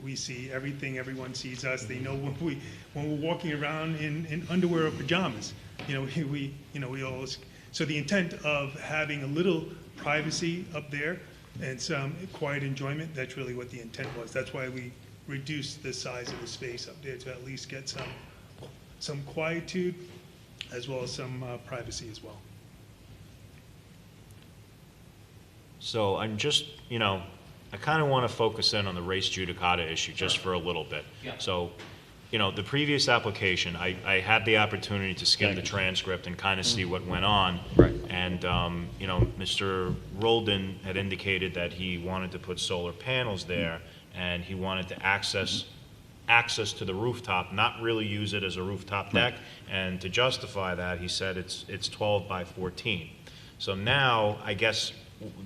we see everything, everyone sees us. They know when we're walking around in underwear or pajamas. We always. So the intent of having a little privacy up there and some quiet enjoyment, that's really what the intent was. That's why we reduced the size of the space up there, to at least get some quietude as well as some privacy as well. So I'm just, I kind of want to focus in on the race judicata issue just for a little bit. Yeah. So, the previous application, I had the opportunity to skim the transcript and kind of see what went on. Right. And, Mr. Roldan had indicated that he wanted to put solar panels there, and he wanted to access to the rooftop, not really use it as a rooftop deck. And to justify that, he said it's 12 by 14. So now, I guess,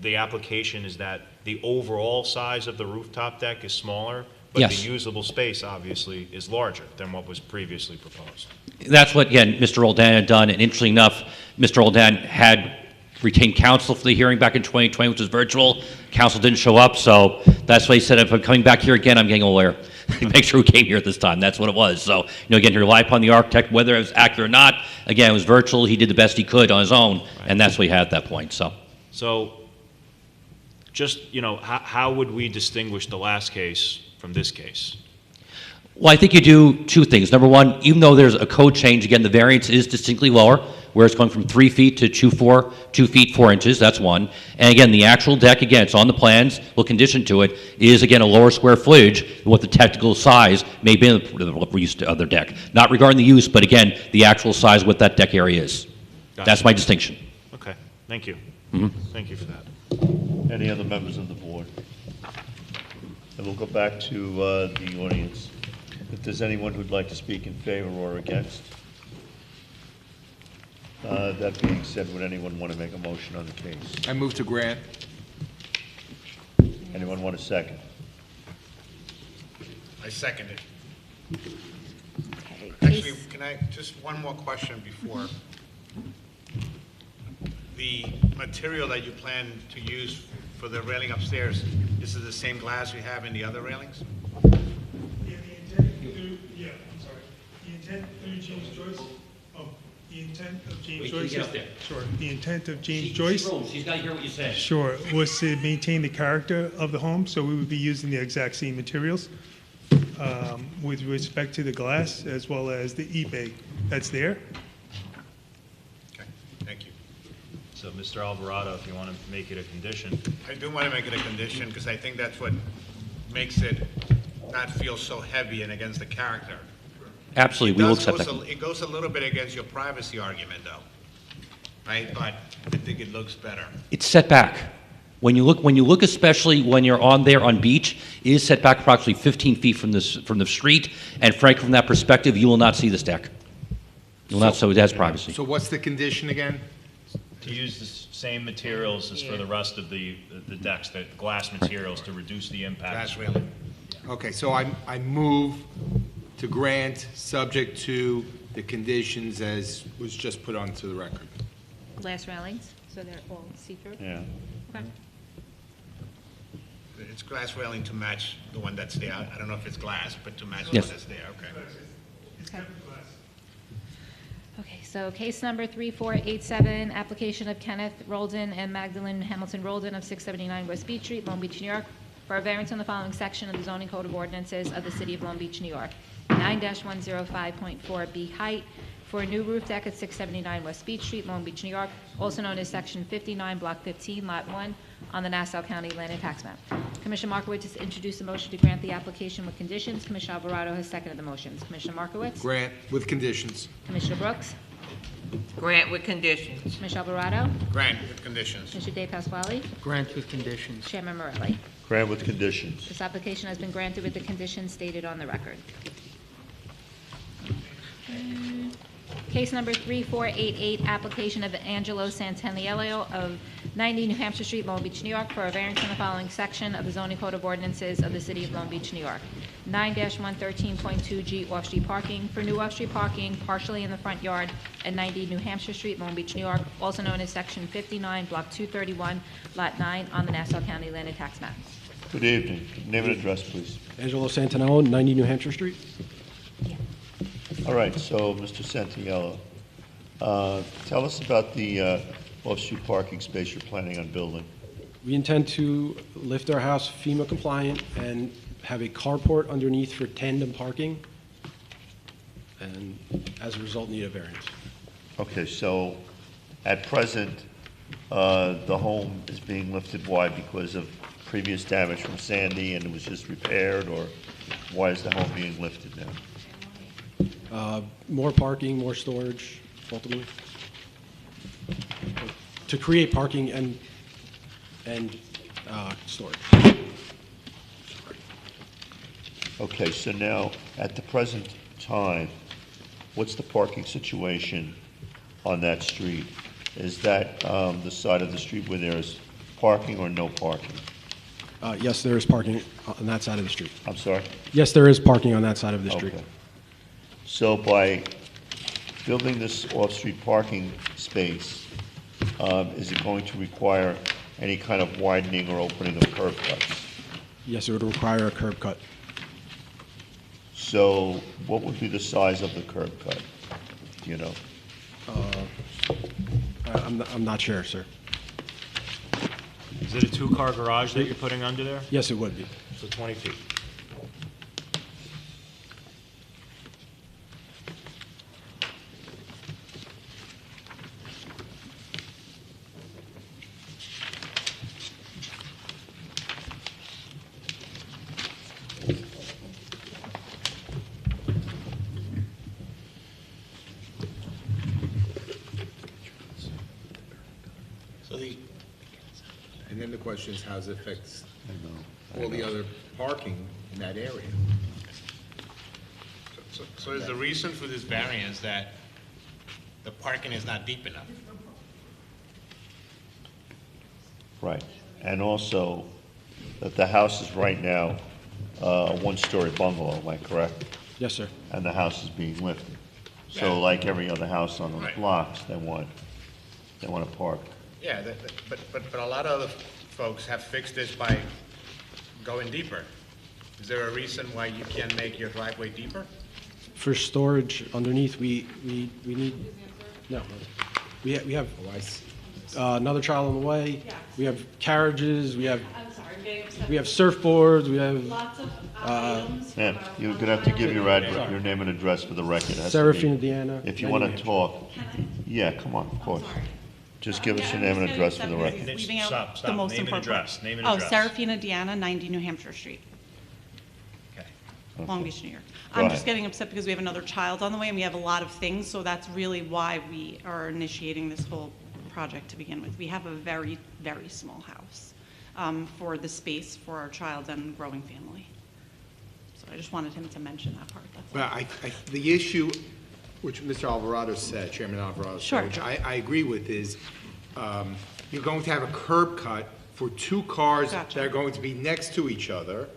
the application is that the overall size of the rooftop deck is smaller, but Yes. the usable space, obviously, is larger than what was previously proposed. That's what, again, Mr. Roldan had done, and interestingly enough, Mr. Roldan had retained counsel for the hearing back in 2020, which was virtual. Counsel didn't show up, so that's why he said, if I'm coming back here again, I'm getting a lawyer. Make sure who came here at this time. That's what it was. So, again, he relied upon the architect, whether it was accurate or not. Again, it was virtual. He did the best he could on his own, and that's what he had at that point, so. So, just, how would we distinguish the last case from this case? Well, I think you do two things. Number one, even though there's a code change, again, the variance is distinctly lower, where it's going from 3 feet to 2 feet 4 inches. That's one. And again, the actual deck, again, it's on the plans, little condition to it, is again a lower square footage than what the technical size may be in the other deck. Not regarding the use, but again, the actual size of what that deck area is. Gotcha. That's my distinction. Okay, thank you. Thank you for that. Any other members of the board? And we'll go back to the audience. If there's anyone who'd like to speak in favor or against. That being said, would anyone want to make a motion on the case? I move to grant. Anyone want a second? I second it. Okay, Actually, case- can I, just one more question before. The material that you plan to use for the railing upstairs, this is the same glass we have in the other railings? Yeah, I'm sorry. The intent through James Joyce, the intent of James Wait till you Joyce. get up there. Sure, the intent of James Joyce. She's got to hear what you say. Sure, was to maintain the character of the home, so we would be using the exact same materials with respect to the glass as well as the eBay that's there. Okay, thank you. So, Mr. Alvarado, if you want to make it a condition. I do want to make it a condition, because I think that's what makes it not feel so heavy and against the character. Absolutely, we will accept that. It goes a little bit against your privacy argument, though, right? But I think it looks better. It's set back. When you look especially when you're on there on Beach, it is set back approximately 15 feet from the street, and frankly, from that perspective, you will not see this deck. You will not, so it has privacy. So what's the condition again? To use the same materials as for the rest of the decks, the glass materials, to reduce the impact. Glass railing. Okay, so I move to grant, subject to the conditions as was just put onto the record. Glass railings, so they're all see-through? Yeah. Okay. It's glass railing to match the one that's there. I don't know if it's glass, but to match the Yes. one that's there, okay. Okay. Okay, so case number 3487, application of Kenneth Roldan and Magdalene Hamilton Roldan of 679 West Beach Street, Long Beach, New York, for a variance on the following section of the zoning code of ordinances of the city of Long Beach, New York. 9-105.4B height for a new roof deck at 679 West Beach Street, Long Beach, New York, also known as section 59, block 15, lot 1, on the Nassau County Land and Tax Map. Commissioner Markowitz has introduced a motion to grant the application with conditions. Commissioner Alvarado has seconded the motions. Commissioner Markowitz? Grant with conditions. Commissioner Brooks? Grant with conditions. Commissioner Alvarado? Grant with conditions. Commissioner De Pasquale? Grant with conditions. Chairman Morelli? Grant with conditions. This application has been granted with the conditions stated on the record. Case number 3488, application of Angelo Santaniello of 90 New Hampshire Street, Long Beach, New York, for a variance in the following section of the zoning code of ordinances of the city of Long Beach, New York. 9-113.2G off-street parking for new off-street parking partially in the front yard at 90 New Hampshire Street, Long Beach, New York, also known as section 59, block 231, lot 9, on the Nassau County Land and Tax Map. Good evening. Name and address, please. Angelo Santinello, 90 New Hampshire Street. All right, so, Mr. Santiello, tell us about the off-street parking space you're planning on building. We intend to lift our house FEMA compliant and have a carport underneath for tandem parking, and as a result, need a variance. Okay, so at present, the home is being lifted, why? Because of previous damage from Sandy and it was just repaired, or why is the home being lifted now? More parking, more storage, ultimately. To create parking and storage. Okay, so now, at the present time, what's the parking situation on that street? Is that the side of the street where there's parking or no parking? Yes, there is parking on that side of the street. I'm sorry? Yes, there is parking on that side of the street. Okay. So by building this off-street parking space, is it going to require any kind of widening or opening of curb cuts? Yes, it would require a curb cut. So what would be the size of the curb cut, you know? I'm not sure, sir. Is it a two-car garage that you're putting under there? Yes, it would be. So 20 feet. And then the question is, how does it affect all the other parking in that area? So is the reason for this variance that the parking is not deep enough? Right. And also, that the house is right now a one-story bungalow, am I correct? Yes, sir. And the house is being lifted. Yeah. So like every other house on those Right. blocks, they want to park. Yeah, but a lot of other folks have fixed this by going deeper. Is there a reason why you can't make your driveway deeper? For storage underneath, we need, no, we have another child on the way. We have carriages, we have surfboards, we have Ma'am, you're going to have to give your address, your name and address for the record. It has to be- Serafina Deanna. If you want to talk, yeah, come on, of course. Just give us your name and address for the record. Leaving out Stop, the most name and important address, part. name and Oh, address. Serafina Deanna, 90 New Hampshire Street, Okay. Long Beach, New York. Go I'm ahead. just getting upset because we have another child on the way and we have a lot of things, so that's really why we are initiating this whole project to begin with. We have a very, very small house. for the space for our child and growing family. So I just wanted him to mention that part, that's all. Well, the issue, which Mr. Alvarado said, Chairman Alvarado Sure. said, which I agree with, is you're going to have a curb cut for two cars Gotcha. that are going to be next to each other.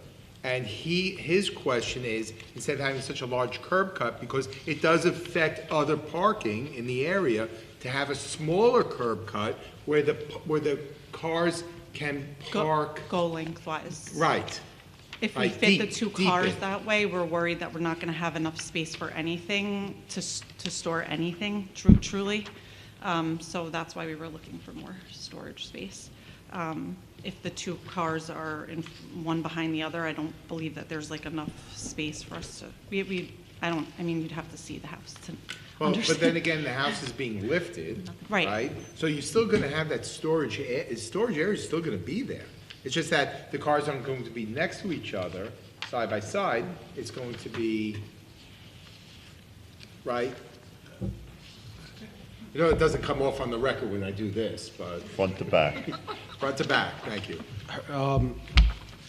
And his question is, instead of having such a large curb cut, because it does affect other parking in the area, to have a smaller curb cut where the cars can park. Go lengthwise. Right. If we Right, fit the deep- two deep cars in. that way, we're worried that we're not gonna have enough space for anything, to store anything, truly. So that's why we were looking for more storage space. If the two cars are one behind the other, I don't believe that there's like enough space for us to, you'd have to see the house to Well, but understand. then again, the house is being lifted. Right. So you're still gonna have that storage area is still gonna be there. It's just that the cars aren't going to be next to each other, side by side, it's going to be, right? You know, it doesn't come off on the record when I do this, but. Front to back. Front to back, thank you.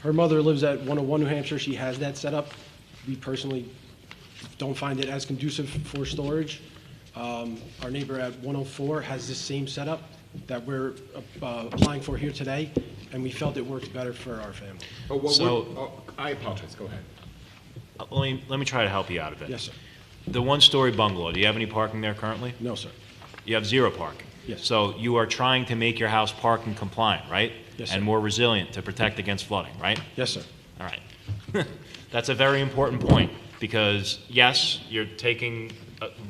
Her mother lives at 101 New Hampshire. She has that set up. We personally don't find it as conducive for storage. Our neighbor at 104 has this same setup that we're applying for here today, and we felt it works better for our family. I apologize, go ahead. Let me try to help you out a bit. Yes, sir. The one-story bungalow, do you have any parking there currently? No, sir. You have zero parking? Yes. So you are trying to make your house parking compliant, right? Yes, And sir. more resilient to protect against flooding, right? Yes, sir. All right. That's a very important point, because yes, you're taking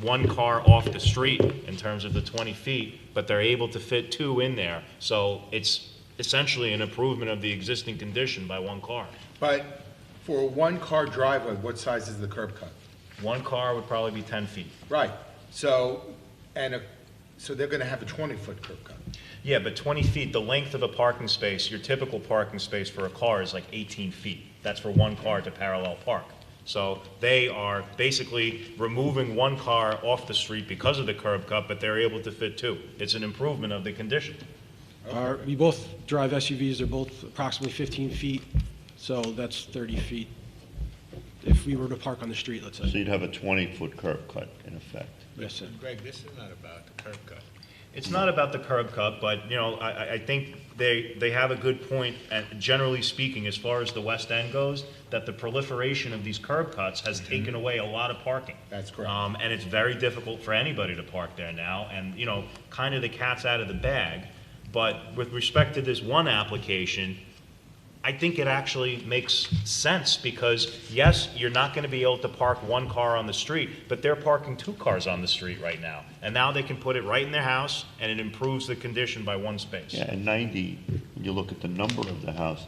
one car off the street in terms of the 20 feet, but they're able to fit two in there. So it's essentially an improvement of the existing condition by one car. But for a one-car driveway, what size is the curb cut? One car would probably be 10 feet. Right, so they're gonna have a 20-foot curb cut. Yeah, but 20 feet, the length of a parking space, your typical parking space for a car is like 18 feet. That's for one car to parallel park. So they are basically removing one car off the street because of the curb cut, but they're able to fit two. It's an improvement of the condition. We both drive SUVs. They're both approximately 15 feet, so that's 30 feet if we were to park on the street, let's So say. you'd have a 20-foot curb cut in effect. Yes, sir. Greg, this is not about the curb cut. It's not about the curb cut, but, you know, I think they have a good point, and generally speaking, as far as the West End goes, that the proliferation of these curb cuts has taken away a lot of parking. That's correct. And it's very difficult for anybody to park there now, and, you know, kind of the cat's out of the bag. But with respect to this one application, I think it actually makes sense, because yes, you're not going to be able to park one car on the street, but they're parking two cars on the street right now. And now they can put it right in their house, and it improves the condition by one space. Yeah, and 90, when you look at the number of the house,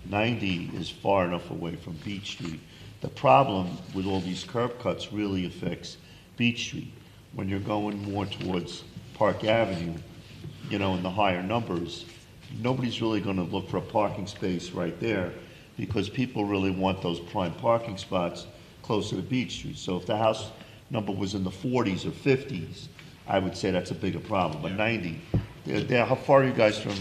90 is far enough away from Beach Street. The problem with all these curb cuts really affects Beach Street. When you're going more towards Park Avenue, you know, in the higher numbers, nobody's really going to look for a parking space right there, because people really want those prime parking spots closer to Beach Street. So if the house number was in the 40s or 50s, I would say that's a bigger problem. But 90, how far are you guys from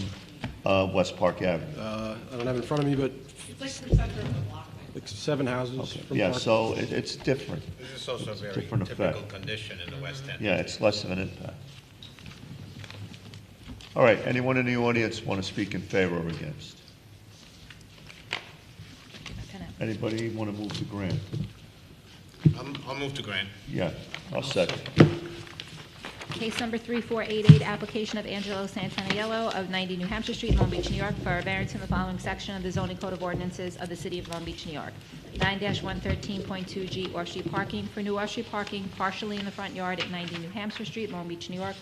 West Park Avenue? I don't have it in front of me, but It's like the center of the block. like 7 houses from Yeah, Park. so it's different. This is also a very Different typical effect. condition in the West End. Yeah, it's less of an impact. All right, anyone in the audience want to speak in favor or against? Anybody want to move to grant? I'll move to grant. Yeah, I'll second. Case number 3488, application of Angelo Santaniello of 90 New Hampshire Street, Long Beach, New York, for a variance in the following section of the zoning code of ordinances of the city of Long Beach, New York. 9-113.2G off-street parking for new off-street parking partially in the front yard at 90 New Hampshire Street, Long Beach, New York,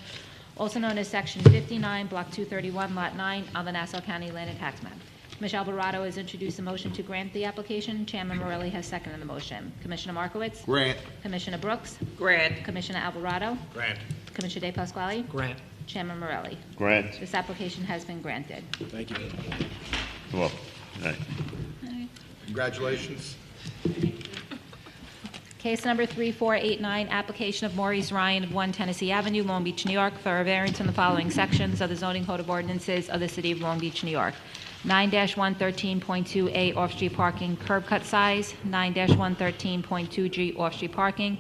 also known as Section 59, Block 231, Lot 9, on the Nassau County Land and Tax Map. Commissioner Alvarado has introduced a motion to grant the application. Chairman Morelli has seconded the motion. Commissioner Markowitz? Grant. Commissioner Brooks? Grant. Commissioner Alvarado? Grant. Commissioner De Pasquale? Grant. Chairman Morelli? Grant. This application has been granted. Thank you. You're welcome. Good night. Congratulations. Case number 3489, application of Maurice Ryan of 1 Tennessee Avenue, Long Beach, New York, for a variance in the following sections of the zoning code of ordinances of the city of Long Beach, New York. 9-113.2A off-street parking curb cut size, 9-113.2G off-street parking,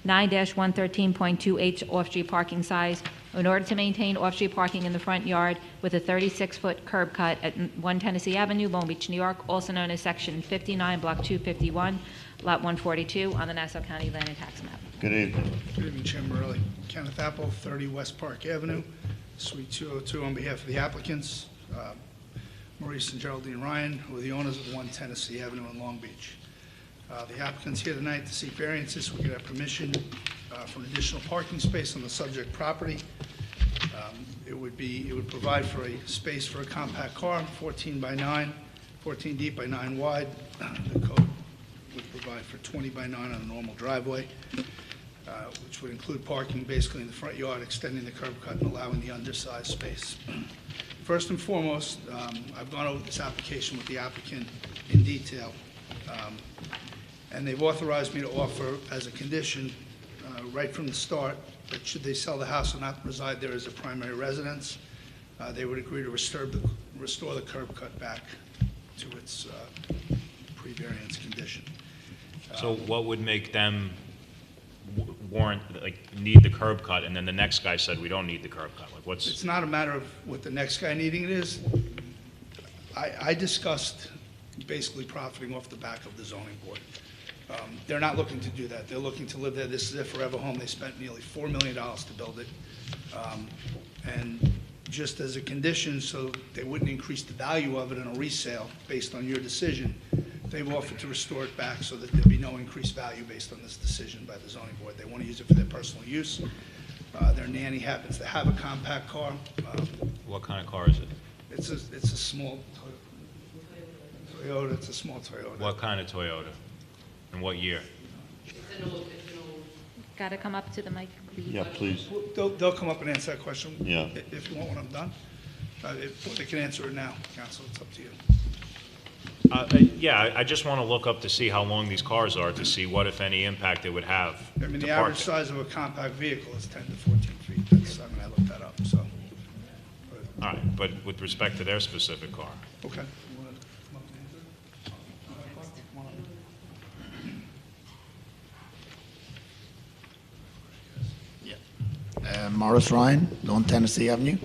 9-113.2H off-street parking size, in order to maintain off-street parking in the front yard with a 36-foot curb cut at 1 Tennessee Avenue, Long Beach, New York, also known as Section 59, Block 251, Lot 142, on the Nassau County Land and Tax Map. Good evening. Good evening, Chairman Morelli. Kenneth Apple, 30 West Park Avenue, Suite 202, on behalf of the applicants, Maurice and Geraldine Ryan, who are the owners of 1 Tennessee Avenue in Long Beach. The applicant's here tonight to seek variances. We could have permission for an additional parking space on the subject property. It would provide for a space for a compact car, 14 by 9, 14 deep by 9 wide. The code would provide for 20 by 9 on a normal driveway, which would include parking basically in the front yard, extending the curb cut and allowing the undersized space. First and foremost, I've gone over this application with the applicant in detail, and they've authorized me to offer as a condition, right from the start, that should they sell the house and not reside there as a primary residence, they would agree to restore the curb cut back to its pre-variance condition. So what would make them warrant, like, need the curb cut, and then the next guy said we don't need the curb cut? Like, what's... It's not a matter of what the next guy needing it is. I discussed basically profiting off the back of the zoning board. They're not looking to do that. They're looking to live there. This is their forever home. They spent nearly $4 million to build it. And just as a condition, so they wouldn't increase the value of it in a resale based on your decision, they've offered to restore it back so that there'll be no increased value based on this decision by the zoning board. They want to use it for their personal use. Their nanny happens to have a compact car. What kind of car is it? It's a small Toyota. It's a small Toyota. What kind of Toyota? And what year? Got to come up to the mic, please. Yeah, please. They'll come up and answer that question. Yeah. If you want when I'm done. They can answer it now, Counsel. It's up to you. Yeah, I just want to look up to see how long these cars are, to see what, if any, impact it would have. I mean, to the park average it. size of a compact vehicle is 10 to 14 feet. That's, I mean, I looked that up, so. All right, but with respect to their specific car. Okay. Morris Ryan, 1 Tennessee Avenue.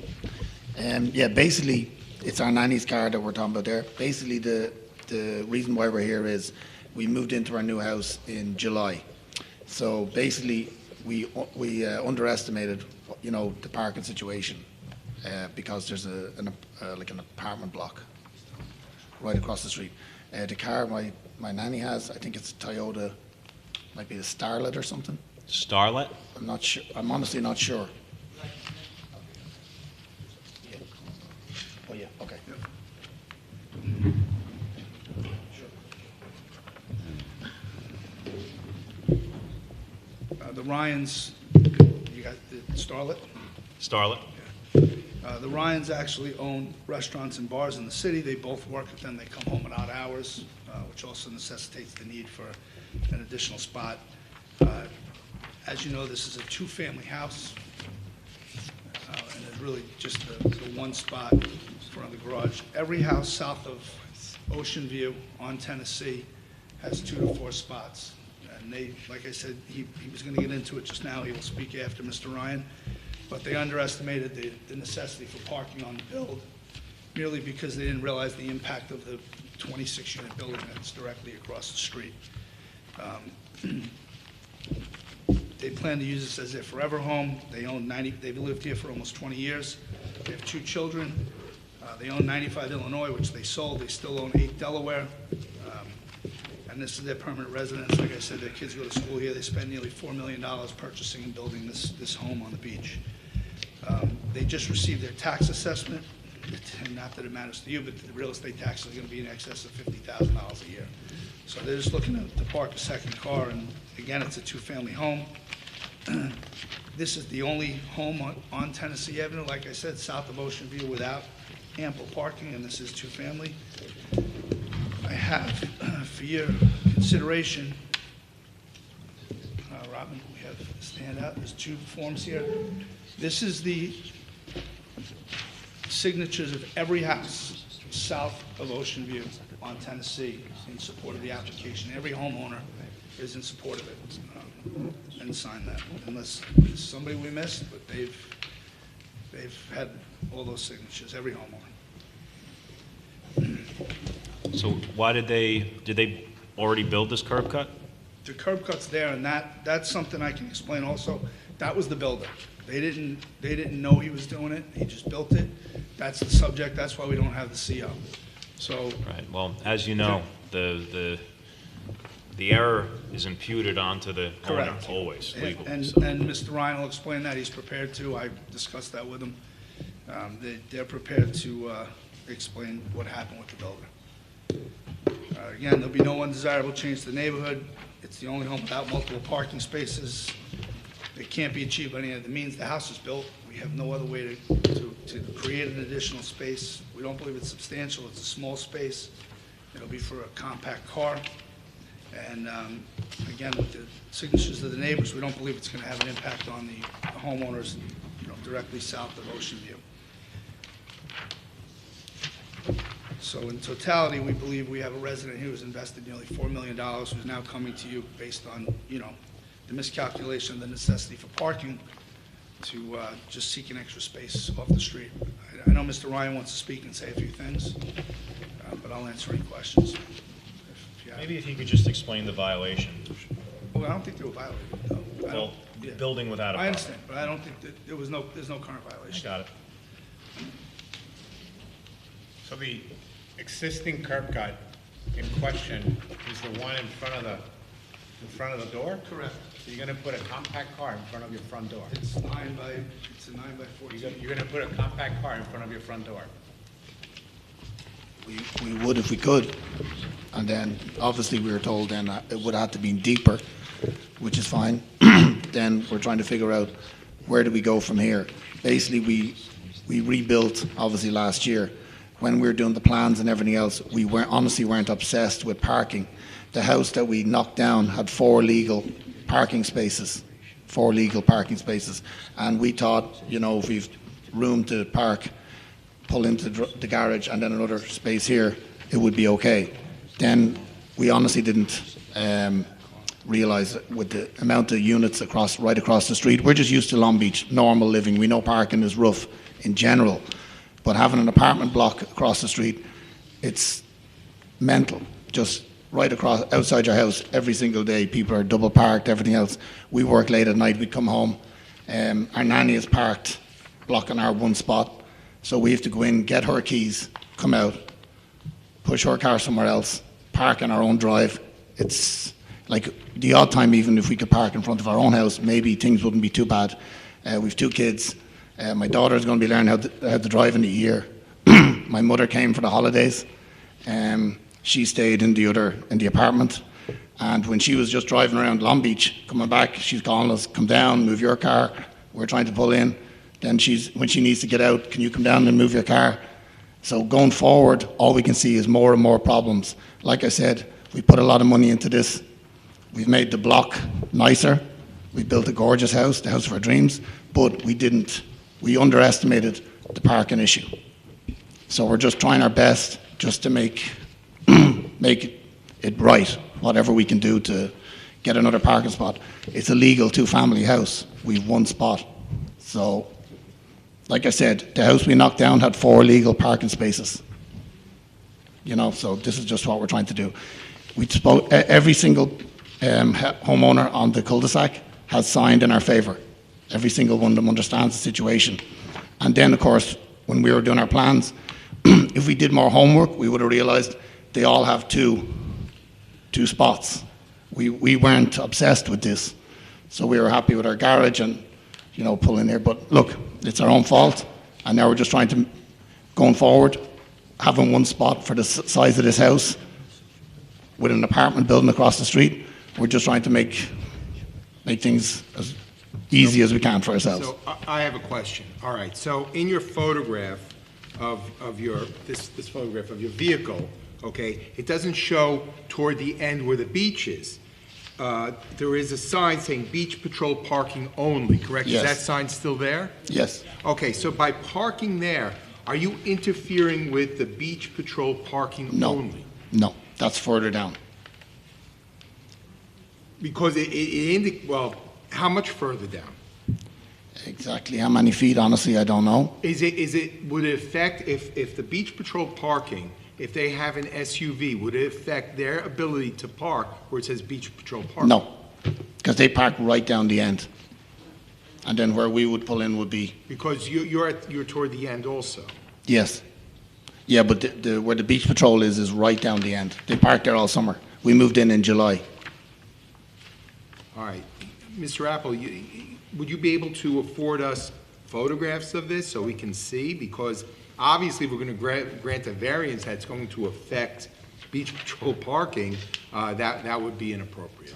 Yeah, basically, it's our nanny's car that we're talking about there. Basically, the reason why we're here is we moved into our new house in July. So basically, we underestimated, you know, the parking situation because there's like an apartment block right across the street. The car my nanny has, I think it's a Toyota, might be a Starlet or something. Starlet? I'm not sure. I'm honestly not sure. Oh yeah. Okay. The Ryans, you got the Starlet? Starlet? The Ryans actually own restaurants and bars in the city. They both work at them. They come home at odd hours, which also necessitates the need for an additional spot. As you know, this is a two-family house, and there's really just the one spot in front of the garage. Every house south of Ocean View on Tennessee has 2 to 4 spots. And they, like I said, he was going to get into it just now. He will speak after Mr. Ryan. But they underestimated the necessity for parking on the build, merely because they didn't realize the impact of the 26-unit building that's directly across the street. They plan to use this as their forever home. They've lived here for almost 20 years. They have 2 children. They own 95 Illinois, which they sold. They still own 8 Delaware. And this is their permanent residence. Like I said, their kids go to school here. They spend nearly $4 million purchasing and building this home on the beach. They just received their tax assessment. And not that it matters to you, but the real estate tax is going to be in excess of $50,000 a year. So they're just looking to park a second car. And again, it's a 2-family home. This is the only home on Tennessee Avenue, like I said, south of Ocean View, without ample parking, and this is 2-family. I have, for your consideration, Robin, we have this handout. There's 2 forms here. This is the signatures of every house south of Ocean View on Tennessee in support of the application. Every homeowner is in support of it and signed that, unless there's somebody we missed, but they've had all those signatures, every homeowner. So why did they already build this curb cut? The curb cut's there, and that's something I can explain also. That was the builder. They didn't know he was doing it, he just built it. That's the subject, that's why we don't have the CO. So. Right, well, as you know, the error is imputed onto the owner Correct. always, legally. And so. Mr. Ryan will explain that, he's prepared to, I discussed that with him. They're prepared to explain what happened with the builder. Again, there'll be no undesirable change to the neighborhood. It's the only home without multiple parking spaces. It can't be achieved by any other means. The house is built. We have no other way to create an additional space. We don't believe it's substantial. It's a small space. It'll be for a compact car. And again, with the signatures of the neighbors, we don't believe it's going to have an impact on the homeowners, directly south of Ocean View. So in totality, we believe we have a resident here who's invested nearly $4 million, who's now coming to you based on, the miscalculation of the necessity for parking to just seek an extra space off the street. I know Mr. Ryan wants to speak and say a few things, but I'll answer any questions. Maybe if you could just explain the violation. Well, I don't think they were violated, though. Well, building without a I permit. understand, but I don't think that there's no current violation. I got it. So the existing curb cut in question is the one in front of the door? Correct. So you're gonna put a compact car in front of your front door? It's a 9 by 14. You're gonna put a compact car in front of your front door? We would if we could. And then, obviously, we were told then it would have to be deeper, which is fine. Then we're trying to figure out where do we go from here. Basically, we rebuilt, obviously, last year. When we were doing the plans and everything else, we weren't obsessed with parking. The house that we knocked down had 4 legal parking spaces. And we thought, if we've room to park, pull into the garage and then another space here, it would be okay. Then we honestly didn't realize with the amount of units right across the street. We're just used to Long Beach, normal living. We know parking is rough in general. But having an apartment block across the street, it's mental. Just right across, outside your house, every single day, people are double parked, everything else. We work late at night, we come home. Our nanny is parked, blocking our one spot. So we have to go in, get her keys, come out, push her car somewhere else, park in our own drive. It's like the odd time, even if we could park in front of our own house, maybe things wouldn't be too bad. We've 2 kids. My daughter's going to be learning how to drive in a year. My mother came for the holidays. She stayed in the apartment. And when she was just driving around Long Beach, coming back, she's calling us, come down, move your car. We're trying to pull in. Then when she needs to get out, can you come down and move your car? So going forward, all we can see is more and more problems. Like I said, we put a lot of money into this. We've made the block nicer. We built a gorgeous house, the house of our dreams, but we underestimated the parking issue. So we're just trying our best just to make it right, whatever we can do to get another parking spot. It's a legal 2-family house. We've 1 spot. So, like I said, the house we knocked down had 4 legal parking spaces. So this is just what we're trying to do. Every single homeowner on the cul-de-sac has signed in our favor. Every single one of them understands the situation. And then, of course, when we were doing our plans, if we did more homework, we would have realized they all have two spots. We weren't obsessed with this. So we were happy with our garage and, pull in there. But look, it's our own fault. And now we're just trying to, going forward, having 1 spot for the size of this house with an apartment building across the street. We're just trying to make things as easy as we can for ourselves. So I have a question. All right, so in your photograph of this photograph of your vehicle, okay, it doesn't show toward the end where the beach is. There is a sign saying beach patrol parking only, correct? Yes. Is that sign still there? Yes. Okay, so by parking there, Are you interfering with the beach patrol parking No. only? No, that's further down. Because well, how much further down? Exactly how many feet, honestly, I don't know. Would it affect, if the beach patrol parking, if they have an SUV, would it affect their ability to park where it says beach patrol parking? No, because they park right down the end. And then where we would pull in would be, Because you're toward the end also. yes. Yeah, but where the beach patrol is right down the end. They park there all summer. We moved in July. All right. Mr. Apple, would you be able to afford us photographs of this so we can see? Because obviously, if we're going to grant a variance that's going to affect beach patrol parking, that would be inappropriate.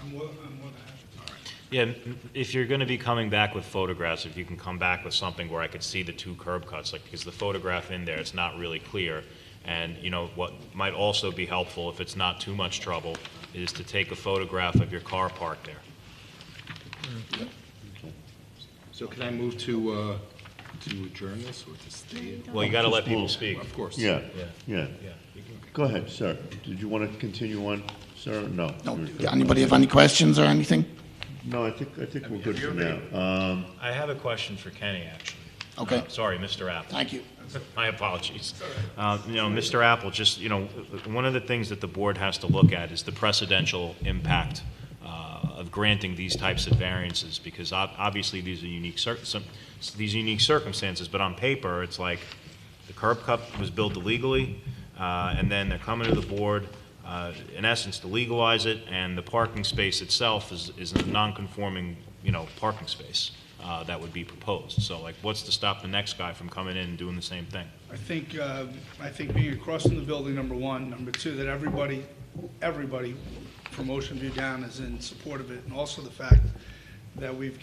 Yeah, if you're going to be coming back with photographs, if you can come back with something where I could see the two curb cuts, like, because the photograph in there, it's not really clear. And, you know, what might also be helpful, if it's not too much trouble, is to take a photograph of your car parked there. So can I move to adjourn this or to stay? Well, you got to let people speak. Of course. Yeah. Go ahead, sir. Did you want to continue on, sir? No. No. Anybody have any questions or anything? No, I think we're good for now. I have a question for Kenny, actually. Okay. Sorry, Mr. Apple. Thank you. My apologies. You know, Mr. Apple, just, you know, one of the things that the board has to look at is the precedential impact of granting these types of variances, because obviously these are unique circumstances, but on paper, it's like the curb cut was built illegally, and then they're coming to the board, in essence, to legalize it, and the parking space itself is a non-conforming, you know, parking space that would be proposed. So, like, what's to stop the next guy from coming in and doing the same thing? I think being across from the building, number one. Number two, that everybody from Ocean View down is in support of it. And also the fact that we've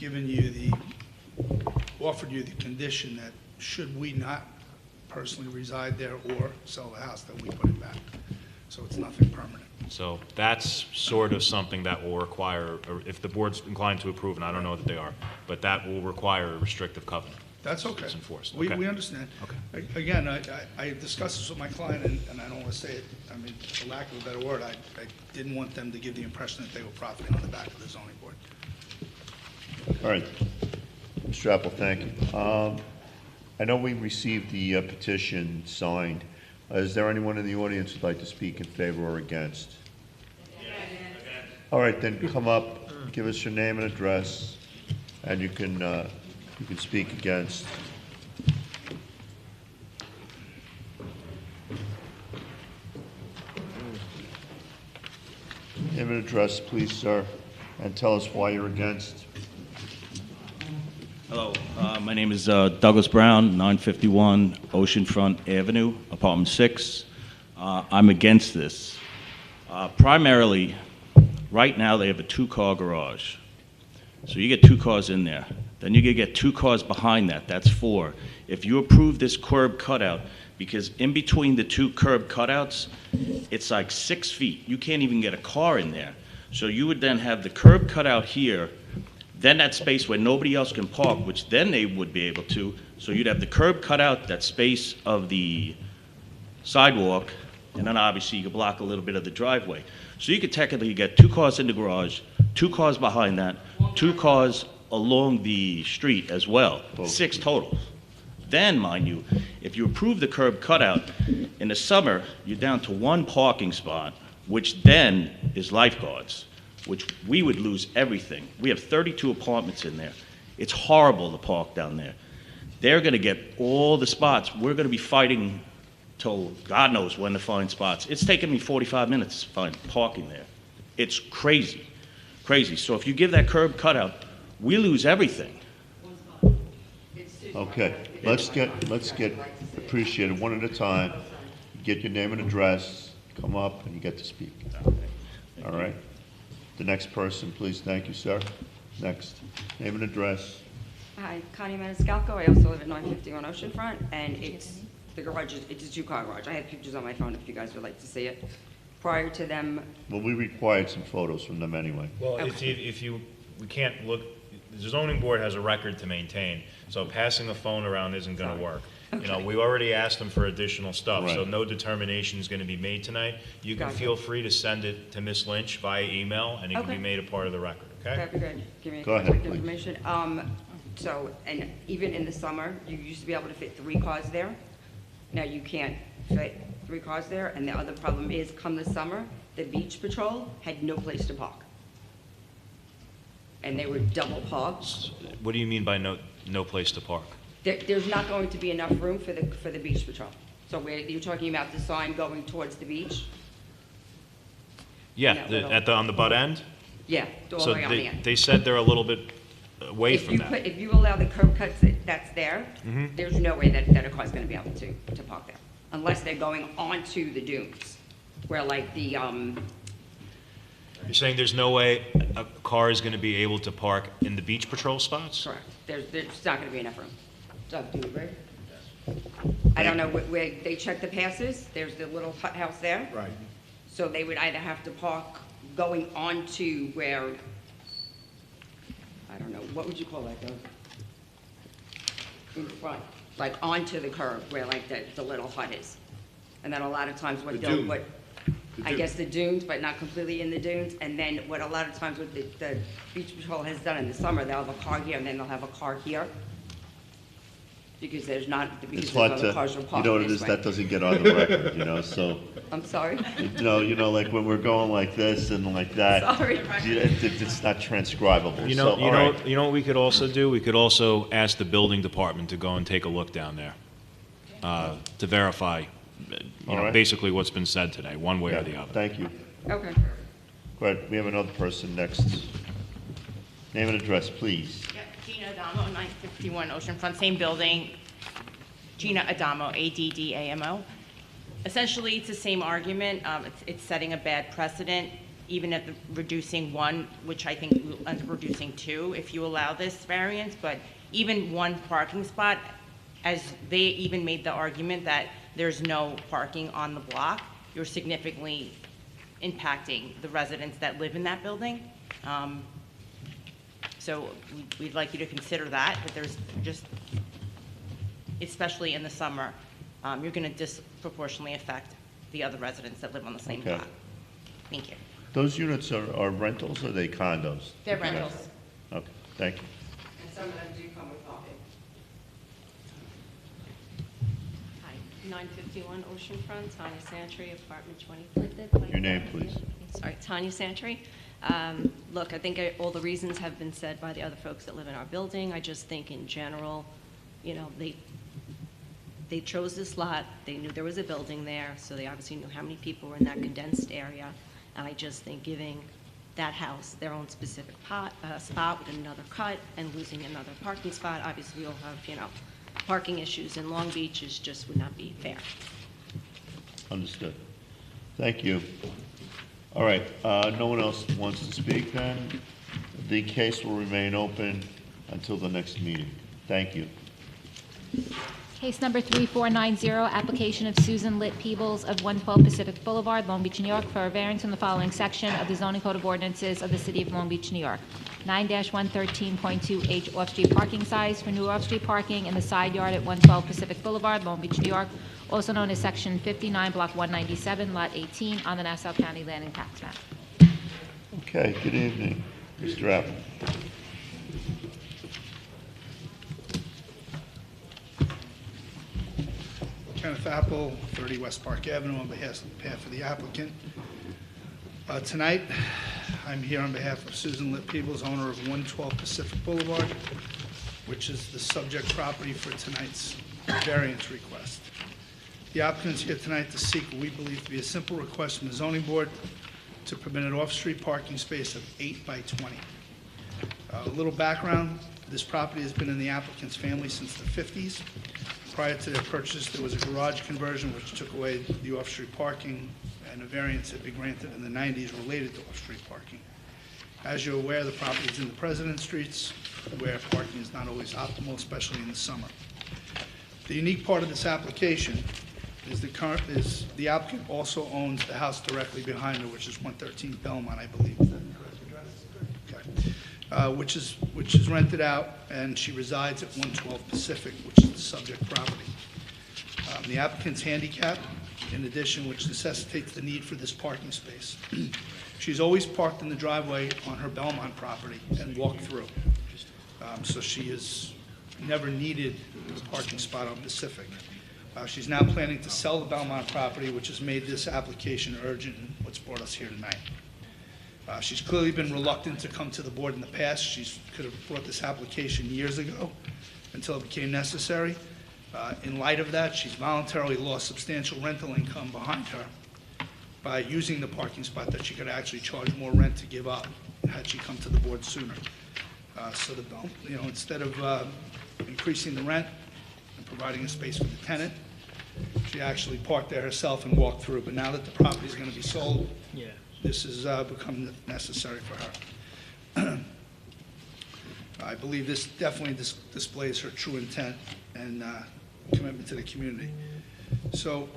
offered you the condition that should we not personally reside there or sell the house, that we put it back. So it's nothing permanent. So that's sort of something that will require, or if the board's inclined to approve, and I don't know that they are, but that will require a restrictive covenant. That's okay. It's enforced. We Okay. understand. Okay. Again, I discussed this with my client, and I don't want to say it, I mean, for lack of a better word, I didn't want them to give the impression that they were profiting on the back of the zoning board. All right. Mr. Apple, thank you. I know we received the petition signed. Is there anyone in the audience who'd like to speak in favor or against? All right, then come up, give us your name and address, and you can speak against. Name and address, please, sir, and tell us why you're against. Hello, my name is Douglas Brown, 951 Oceanfront Avenue, apartment 6. I'm against this. Primarily, right now they have a 2-car garage. So you get 2 cars in there. Then you get 2 cars behind that, that's 4. If you approve this curb cutout, because in between the 2 curb cutouts, it's like 6 feet. You can't even get a car in there. So you would then have the curb cutout here, then that space where nobody else can park, which then they would be able to. So you'd have the curb cut out, that space of the sidewalk, and then obviously you could block a little bit of the driveway. So you could technically get 2 cars in the garage, 2 cars behind that, 2 cars along the street as well, 6 total. Then, mind you, if you approve the curb cutout, in the summer, you're down to 1 parking spot, which then is lifeguards, which we would lose everything. We have 32 apartments in there. It's horrible to park down there. They're going to get all the spots. We're going to be fighting till God knows when to find spots. It's taken me 45 minutes to find parking there. It's crazy, crazy. So if you give that curb cutout, we lose everything. Okay, let's get appreciated one at a time. Get your name and address, come up, and you get to speak. All right? The next person, please. Thank you, sir. Next. Name and address. Hi, Connie Maniscalco. I also live at 951 Oceanfront, and the garage it's a 2-car garage. I have pictures on my phone if you guys would like to see it. Prior to them, Well, we required some photos from them anyway. Well, we can't look, the zoning board has a record to maintain, so passing a phone around isn't going to work. You know, we already asked them for additional stuff, so Right. no determination is going to be made tonight. You can Gotcha. feel free to send it to Ms. Lynch via email, and it can be Okay. made a part of the record, okay? That'd be good. Give me Go ahead, contact please. information. So, and even in the summer, you used to be able to fit 3 cars there. Now you can't fit 3 cars there, and the other problem is, come the summer, the beach patrol had no place to park. And they were double parked. What do you mean by no place to park? There's not going to be enough room for the beach patrol. So where, you're talking about the sign going towards the beach? Yeah, that little- on the butt end? Yeah, all So the way on the end. they said they're a little bit away If from you that. if you allow the curb cuts that's there, Mhm. there's no way that a car's gonna be able to park there, unless they're going onto the dunes, where like the, You're saying there's no way a car is going to be able to park in the beach patrol spots? correct, there's not gonna be enough room. Doug, do you agree? I don't know where they check the passes, there's the little hut house there. Right. So they would either have to park going onto where, I don't know, what would you call that, Doug? In front, like onto the curb where like the little hut is. And then a lot of times The dune. I guess the dunes, but not completely in the dunes. And then what a lot of times what the beach patrol has done in the summer, they'll have a car here and then they'll have a car here. Because there's It's hard other to, cars are you parked know what it this is, way. that doesn't get on the record, you know, so, I'm sorry? you know, like when we're going like this and like that. Sorry. It's not transcribable, You so, know, all right. you know what we could also do? We could also ask the building department to go and take a look down there, to verify, All right. basically what's been said today, one way or the other. Thank you. Okay. Go ahead, we have another person next. Name and address, please. Yep, Gina Adamo, 951 Oceanfront, same building. Gina Adamo, A-D-D-A-M-O. Essentially, it's the same argument. It's setting a bad precedent, even at reducing 1, which I think we'll end up reducing 2 if you allow this variance. But even 1 parking spot, as they even made the argument that there's no parking on the block, you're significantly impacting the residents that live in that building. So we'd like you to consider that there's just, especially in the summer, you're going to disproportionately affect the other residents that live on the same Okay. block. Thank you. Those units are rentals or are they condos? They're rentals. Okay, thank you. And some of them do come with parking. Hi, 951 Oceanfront, Tanya Santry, apartment 20. Your name, please. Sorry, Tanya Santry. Look, I think all the reasons have been said by the other folks that live in our building. I just think in general, you know, they chose this lot, they knew there was a building there, so they obviously knew how many people were in that condensed area. And I just think giving that house their own specific spot with another cut and losing another parking spot, obviously we'll have, you know, parking issues in Long Beach just would not be fair. Understood. Thank you. All right, no one else wants to speak then? The case will remain open until the next meeting. Thank you. Case number 3490, application of Susan Litt Peebles of 112 Pacific Boulevard, Long Beach, New York, for a variance in the following section of the zoning code of ordinances of the city of Long Beach, New York. 9-113.2H off-street parking size for new off-street parking in the side yard at 112 Pacific Boulevard, Long Beach, New York, also known as Section 59, Block 197, Lot 18, on the Nassau County Land and Tax Map. Okay, good evening, Mr. Apple. Kenneth Apple, 30 West Park Avenue, on behalf of the applicant. Tonight, I'm here on behalf of Susan Litt Peebles, owner of 112 Pacific Boulevard, which is the subject property for tonight's variance request. The applicant's here tonight to seek what we believe to be a simple request from the zoning board to permit an off-street parking space of 8 by 20. A little background, this property has been in the applicant's family since the 50s. Prior to their purchase, there was a garage conversion which took away the off-street parking, and a variance had been granted in the 90s related to off-street parking. As you're aware, the property is in the President Streets, where parking is not always optimal, especially in the summer. The unique part of this application is the applicant also owns the house directly behind her, which is 113 Belmont, I believe. Is that the correct address? Okay. Which is rented out, and she resides at 112 Pacific, which is the subject property. The applicant's handicapped, in addition, which necessitates the need for this parking space. She's always parked in the driveway on her Belmont property and walked through. So she has never needed a parking spot on Pacific. She's now planning to sell the Belmont property, which has made this application urgent and what's brought us here tonight. She's clearly been reluctant to come to the board in the past. She could have brought this application years ago until it became necessary. In light of that, she's voluntarily lost substantial rental income behind her by using the parking spot that she could actually charge more rent to give up had she come to the board sooner. So instead of increasing the rent and providing a space for the tenant, she actually parked there herself and walked through. But now that the property is going to be sold, this has become necessary for her. I believe this definitely displays her true intent and commitment to the community. So,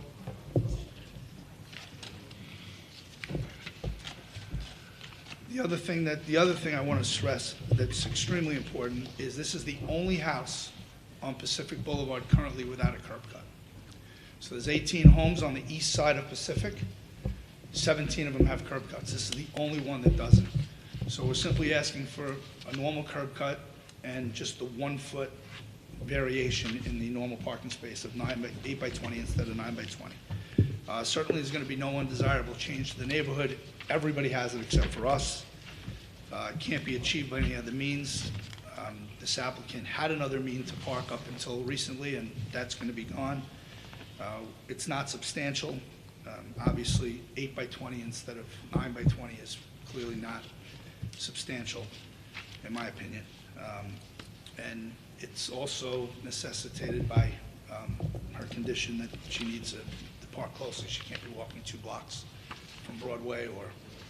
the other thing I want to stress that's extremely important is this is the only house on Pacific Boulevard currently without a curb cut. So there's 18 homes on the east side of Pacific. 17 of them have curb cuts. This is the only one that doesn't. So we're simply asking for a normal curb cut and just the 1 foot variation in the normal parking space of 8 by 20 instead of 9 by 20. Certainly there's going to be no undesirable change to the neighborhood. Everybody has it except for us. It can't be achieved by any other means. This applicant had another mean to park up until recently, and that's going to be gone. It's not substantial. Obviously, 8 by 20 instead of 9 by 20 is clearly not substantial, in my opinion. And it's also necessitated by her condition that she needs to park closely. She can't be walking 2 blocks from Broadway or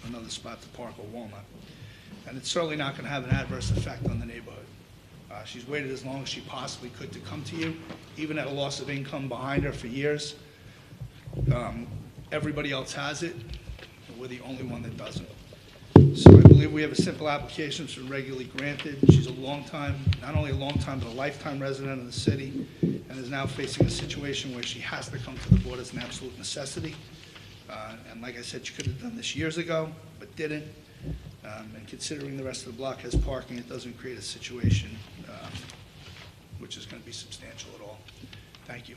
another spot to park or Walnut. And it's certainly not going to have an adverse effect on the neighborhood. She's waited as long as she possibly could to come to you, even at a loss of income behind her for years. Everybody else has it, but we're the only one that doesn't. So I believe we have a simple application that's been regularly granted. She's a long time, not only a long time, but a lifetime resident of the city, and is now facing a situation where she has to come to the board as an absolute necessity. And like I said, she could have done this years ago, but didn't. And considering the rest of the block has parking, it doesn't create a situation which is going to be substantial at all. Thank you.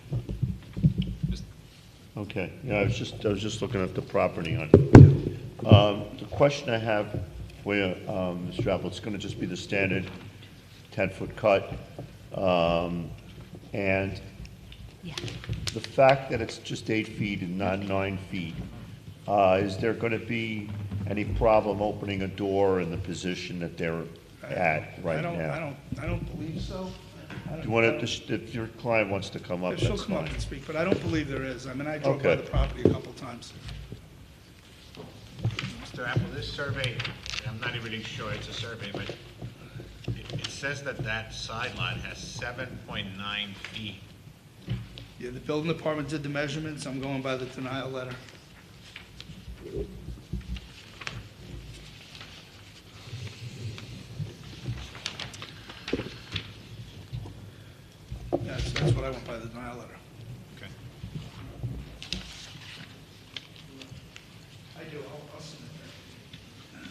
Okay, yeah, I was just looking at the property on it. The question I have for you, Mr. Apple, it's going to just be the standard 10-foot cut. And the fact that it's just 8 feet and not 9 feet, is there going to be any problem opening a door in the position that they're at right now? I don't believe so. Do you want to, if your client wants to come up, If she'll that's come up fine. and speak, but I don't believe there is. I mean, I drove by Okay. the property a couple times. Mr. Apple, this survey, I'm not even really sure it's a survey, but it says that that side lot has 7.9 feet. Yeah, the building department did the measurements. I'm going by the denial letter. That's what I went by, the denial letter. Okay. I do, I'll submit that.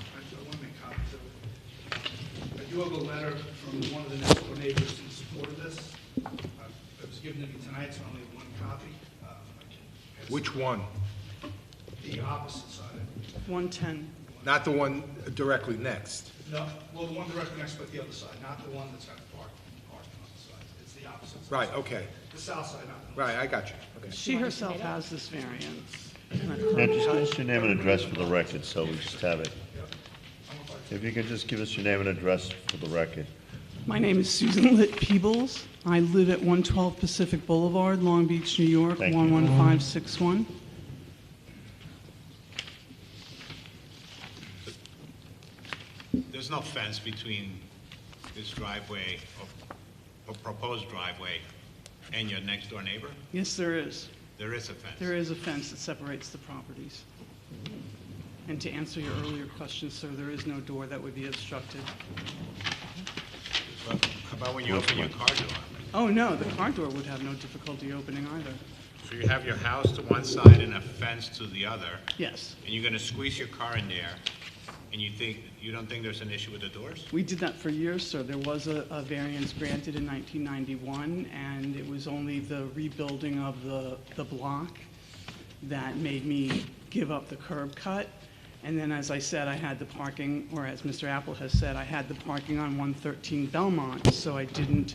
I want to make copies of it. I do have a letter from one of the next door neighbors in support of this. It was given to me tonight, so I only have one copy. Which one? The opposite side. 110. Not the one directly next. No, well, the one directly next, but the other side, not the one that's got the parking on the side. It's the opposite side. Right, okay. The south side, not the Right, I got you. Okay. She herself has this variance. Yeah, just give us your name and address for the record, so we just have it. If you could just give us your name and address for the record. My name is Susan Litt Peebles. I live at 112 Pacific Boulevard, Long Beach, New York, Thank you. 11561. There's no fence between this driveway, or proposed driveway, and your next door neighbor? Yes, there is. There is a fence? There is a fence that separates the properties. And to answer your earlier question, sir, there is no door that would be obstructed. Well, how about when you open your car door? Oh, no, the car door would have no difficulty opening either. So you have your house to one side and a fence to the other, Yes. and you're gonna squeeze your car in there, and you don't think there's an issue with the doors? We did that for years, sir. There was a variance granted in 1991, and it was only the rebuilding of the block that made me give up the curb cut. And then, as I said, I had the parking, or as Mr. Apple has said, I had the parking on 113 Belmont, so I didn't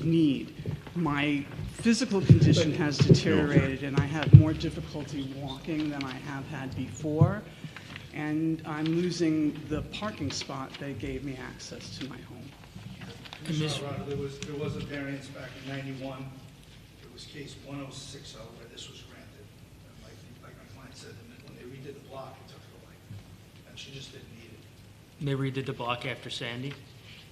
need. My physical condition has deteriorated, and I have more difficulty walking than I have had before, and I'm losing the parking spot that gave me access to my home. Mr. Arado, there was a variance back in 91. It was case 1060 where this was granted. And like my client said, when they redid the block, it took her away. And she just didn't need it. They redid the block after Sandy?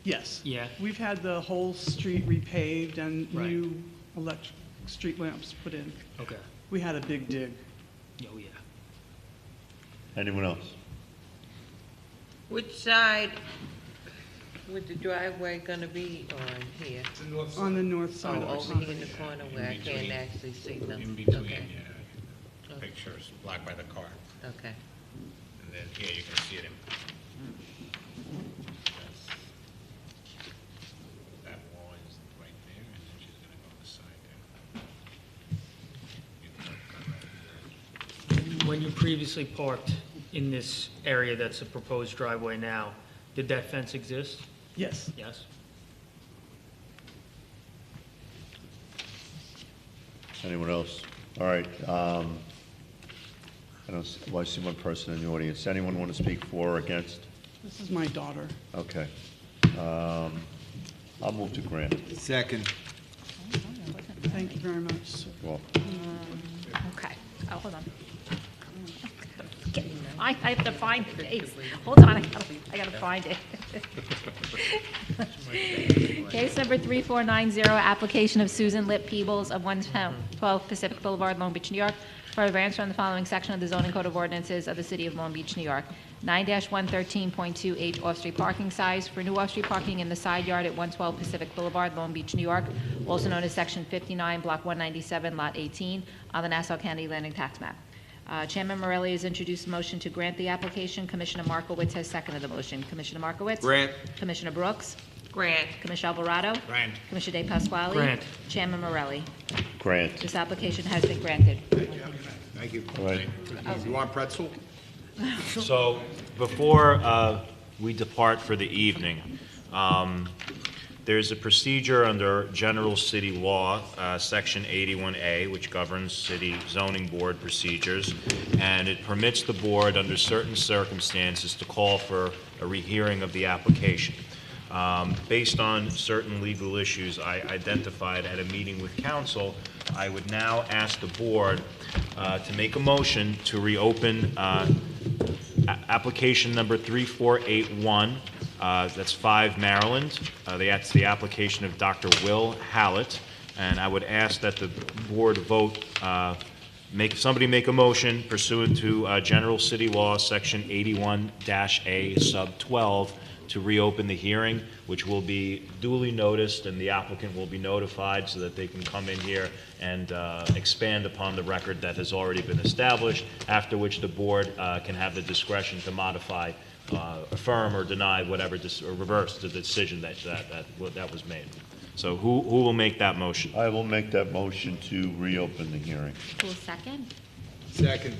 Yes. Yeah. We've had the whole street repaved and Right. new electric street lamps put in. Okay. We had a big dig. Oh, yeah. Anyone else? Which side would the driveway gonna be on here? On the north side of Oh, the over here in the corner where I In can't between. actually see them. In between, Okay. yeah. Pictures blocked by the car. Okay. And then here you can see it in. That wall is right there, and then she's gonna go on the side there. When you previously parked in this area that's a proposed driveway now, did that fence exist? Yes. Yes? Anyone else? All right. I don't, well, I see one person in the audience. Anyone want to speak for or against? This is my daughter. Okay. I'll move to grant. Second. Thank you very much, sir. Well, Okay, oh, hold on. I have to find the case. Hold on, I gotta find it. Case number 3490, application of Susan Lip Peebles of 112 Pacific Boulevard, Long Beach, New York, for a variance from the following section of the zoning code of ordinances of the city of Long Beach, New York. 9-113.2H off-street parking size for new off-street parking in the side yard at 112 Pacific Boulevard, Long Beach, New York, also known as Section 59, Block 197, Lot 18, on the Nassau County Landing Tax Map. Chairman Morelli has introduced a motion to grant the application. Commissioner Markowitz has seconded the motion. Commissioner Markowitz? Grant. Commissioner Brooks? Grant. Commissioner Alvarado? Grant. Commissioner De Pasquale? Grant. Chairman Morelli? grant. This application has been granted. Thank you. All right. You want pretzel? So before we depart for the evening, there's a procedure under General City Law, Section 81A, which governs city zoning board procedures, and it permits the board, under certain circumstances, to call for a rehearing of the application. Based on certain legal issues I identified at a meeting with council, I would now ask the board to make a motion to reopen application number 3481. That's 5 Maryland. That's the application of Dr. Will Hallett. And I would ask that the board vote, somebody make a motion pursuant to General City Law, Section 81-A, Sub 12, to reopen the hearing, which will be duly noticed, and the applicant will be notified so that they can come in here and expand upon the record that has already been established, after which the board can have the discretion to modify, affirm or deny whatever, or reverse the decision that was made. So who will make that motion? I will make that motion to reopen the hearing. Who will second? Second.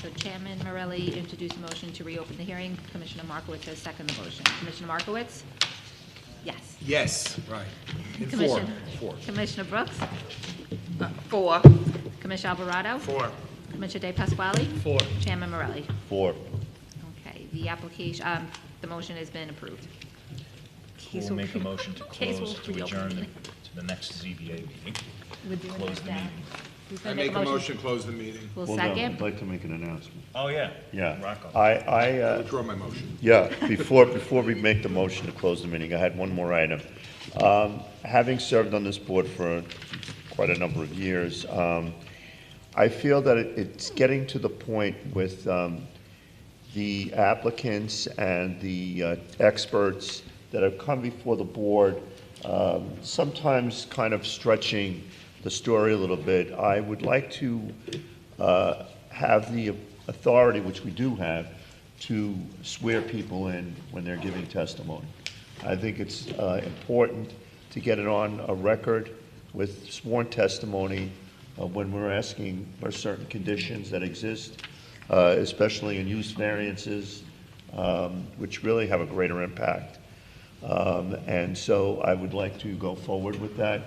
So Chairman Morelli introduced a motion to reopen the hearing. Commissioner Markowitz has seconded the motion. Commissioner Markowitz? Yes. Yes, right. In four. Commissioner- Four. Commissioner Brooks? 4. Commissioner Alvarado? 4. Commissioner De Pasquale? 4. Chairman Morelli? 4. Okay, the application, the motion has been approved. Who will make a motion to Case will close, to reopen. adjourn to the next ZBA meeting? We're doing Close this the now. meeting. Who's I gonna make a motion, close the meeting. Will Hold on, second? I'd like to make an announcement. Oh, yeah. Yeah. Rock on. I Withdraw my motion. Yeah, before we make the motion to close the meeting, I had one more item. Having served on this board for quite a number of years, I feel that it's getting to the point with the applicants and the experts that have come before the board sometimes kind of stretching the story a little bit, I would like to have the authority, which we do have, to swear people in when they're giving testimony. I think it's important to get it on a record with sworn testimony when we're asking for certain conditions that exist, especially in use variances, which really have a greater impact. And so I would like to go forward with that,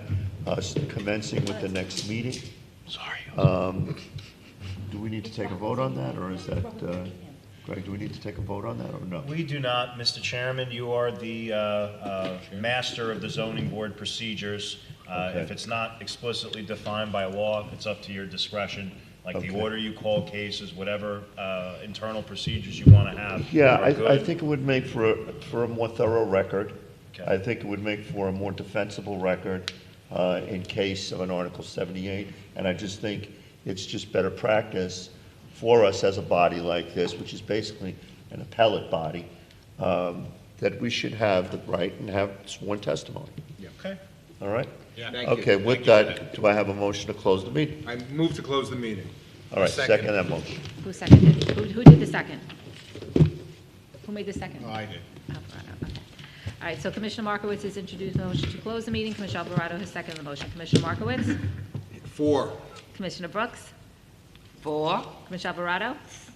commencing with the next meeting. Sorry. Do we need to take a vote on that, or is that, Greg, do we need to take a vote on that, or no? We do not, Mr. Chairman. You are the master of the zoning board procedures. Okay. If it's not explicitly defined by law, it's up to your discretion, like the Okay. order you call cases, whatever internal procedures you want to have. Yeah, are I good. think it would make for a more thorough record. Okay. I think it would make for a more defensible record in case of an Article 78. And I just think it's just better practice for us as a body like this, which is basically an appellate body, that we should have the right and have sworn testimony. Okay. All right? Yeah. Okay, with that, do I have a motion to close the meeting? I move to close the meeting. All right, second that motion. Who seconded? Who did the second? Who made the second? Oh, I did. Alvarado, okay. All right, so Commissioner Markowitz has introduced the motion to close the meeting. Commissioner Alvarado has seconded the motion. Commissioner Markowitz? 4. Commissioner Brooks? 4. Commissioner Alvarado?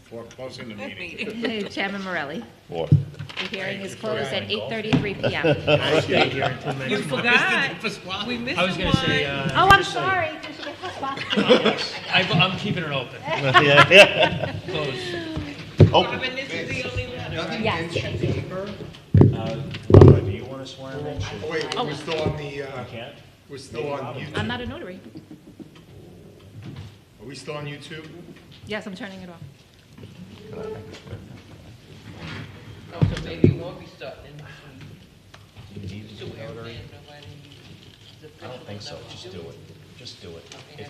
For closing the meeting. Chairman Morelli? 4. The hearing is closed at 8:33 PM. I stayed here until next You month. forgot. We missed I was one. going to say. Oh, I'm sorry. Did you get postponed? I'm keeping it open. Yeah. Closed. Robin, this is the only one. Yes, thank you. Barbara, do you want to swear him in? Oh, wait, we're still on the, can't? we're still on YouTube. I'm not a notary. Are we still on YouTube? Yes, I'm turning it off. Oh, so maybe it won't be starting in Do you need to do between. notary? So everything- I don't think so. Just do it. Just do it.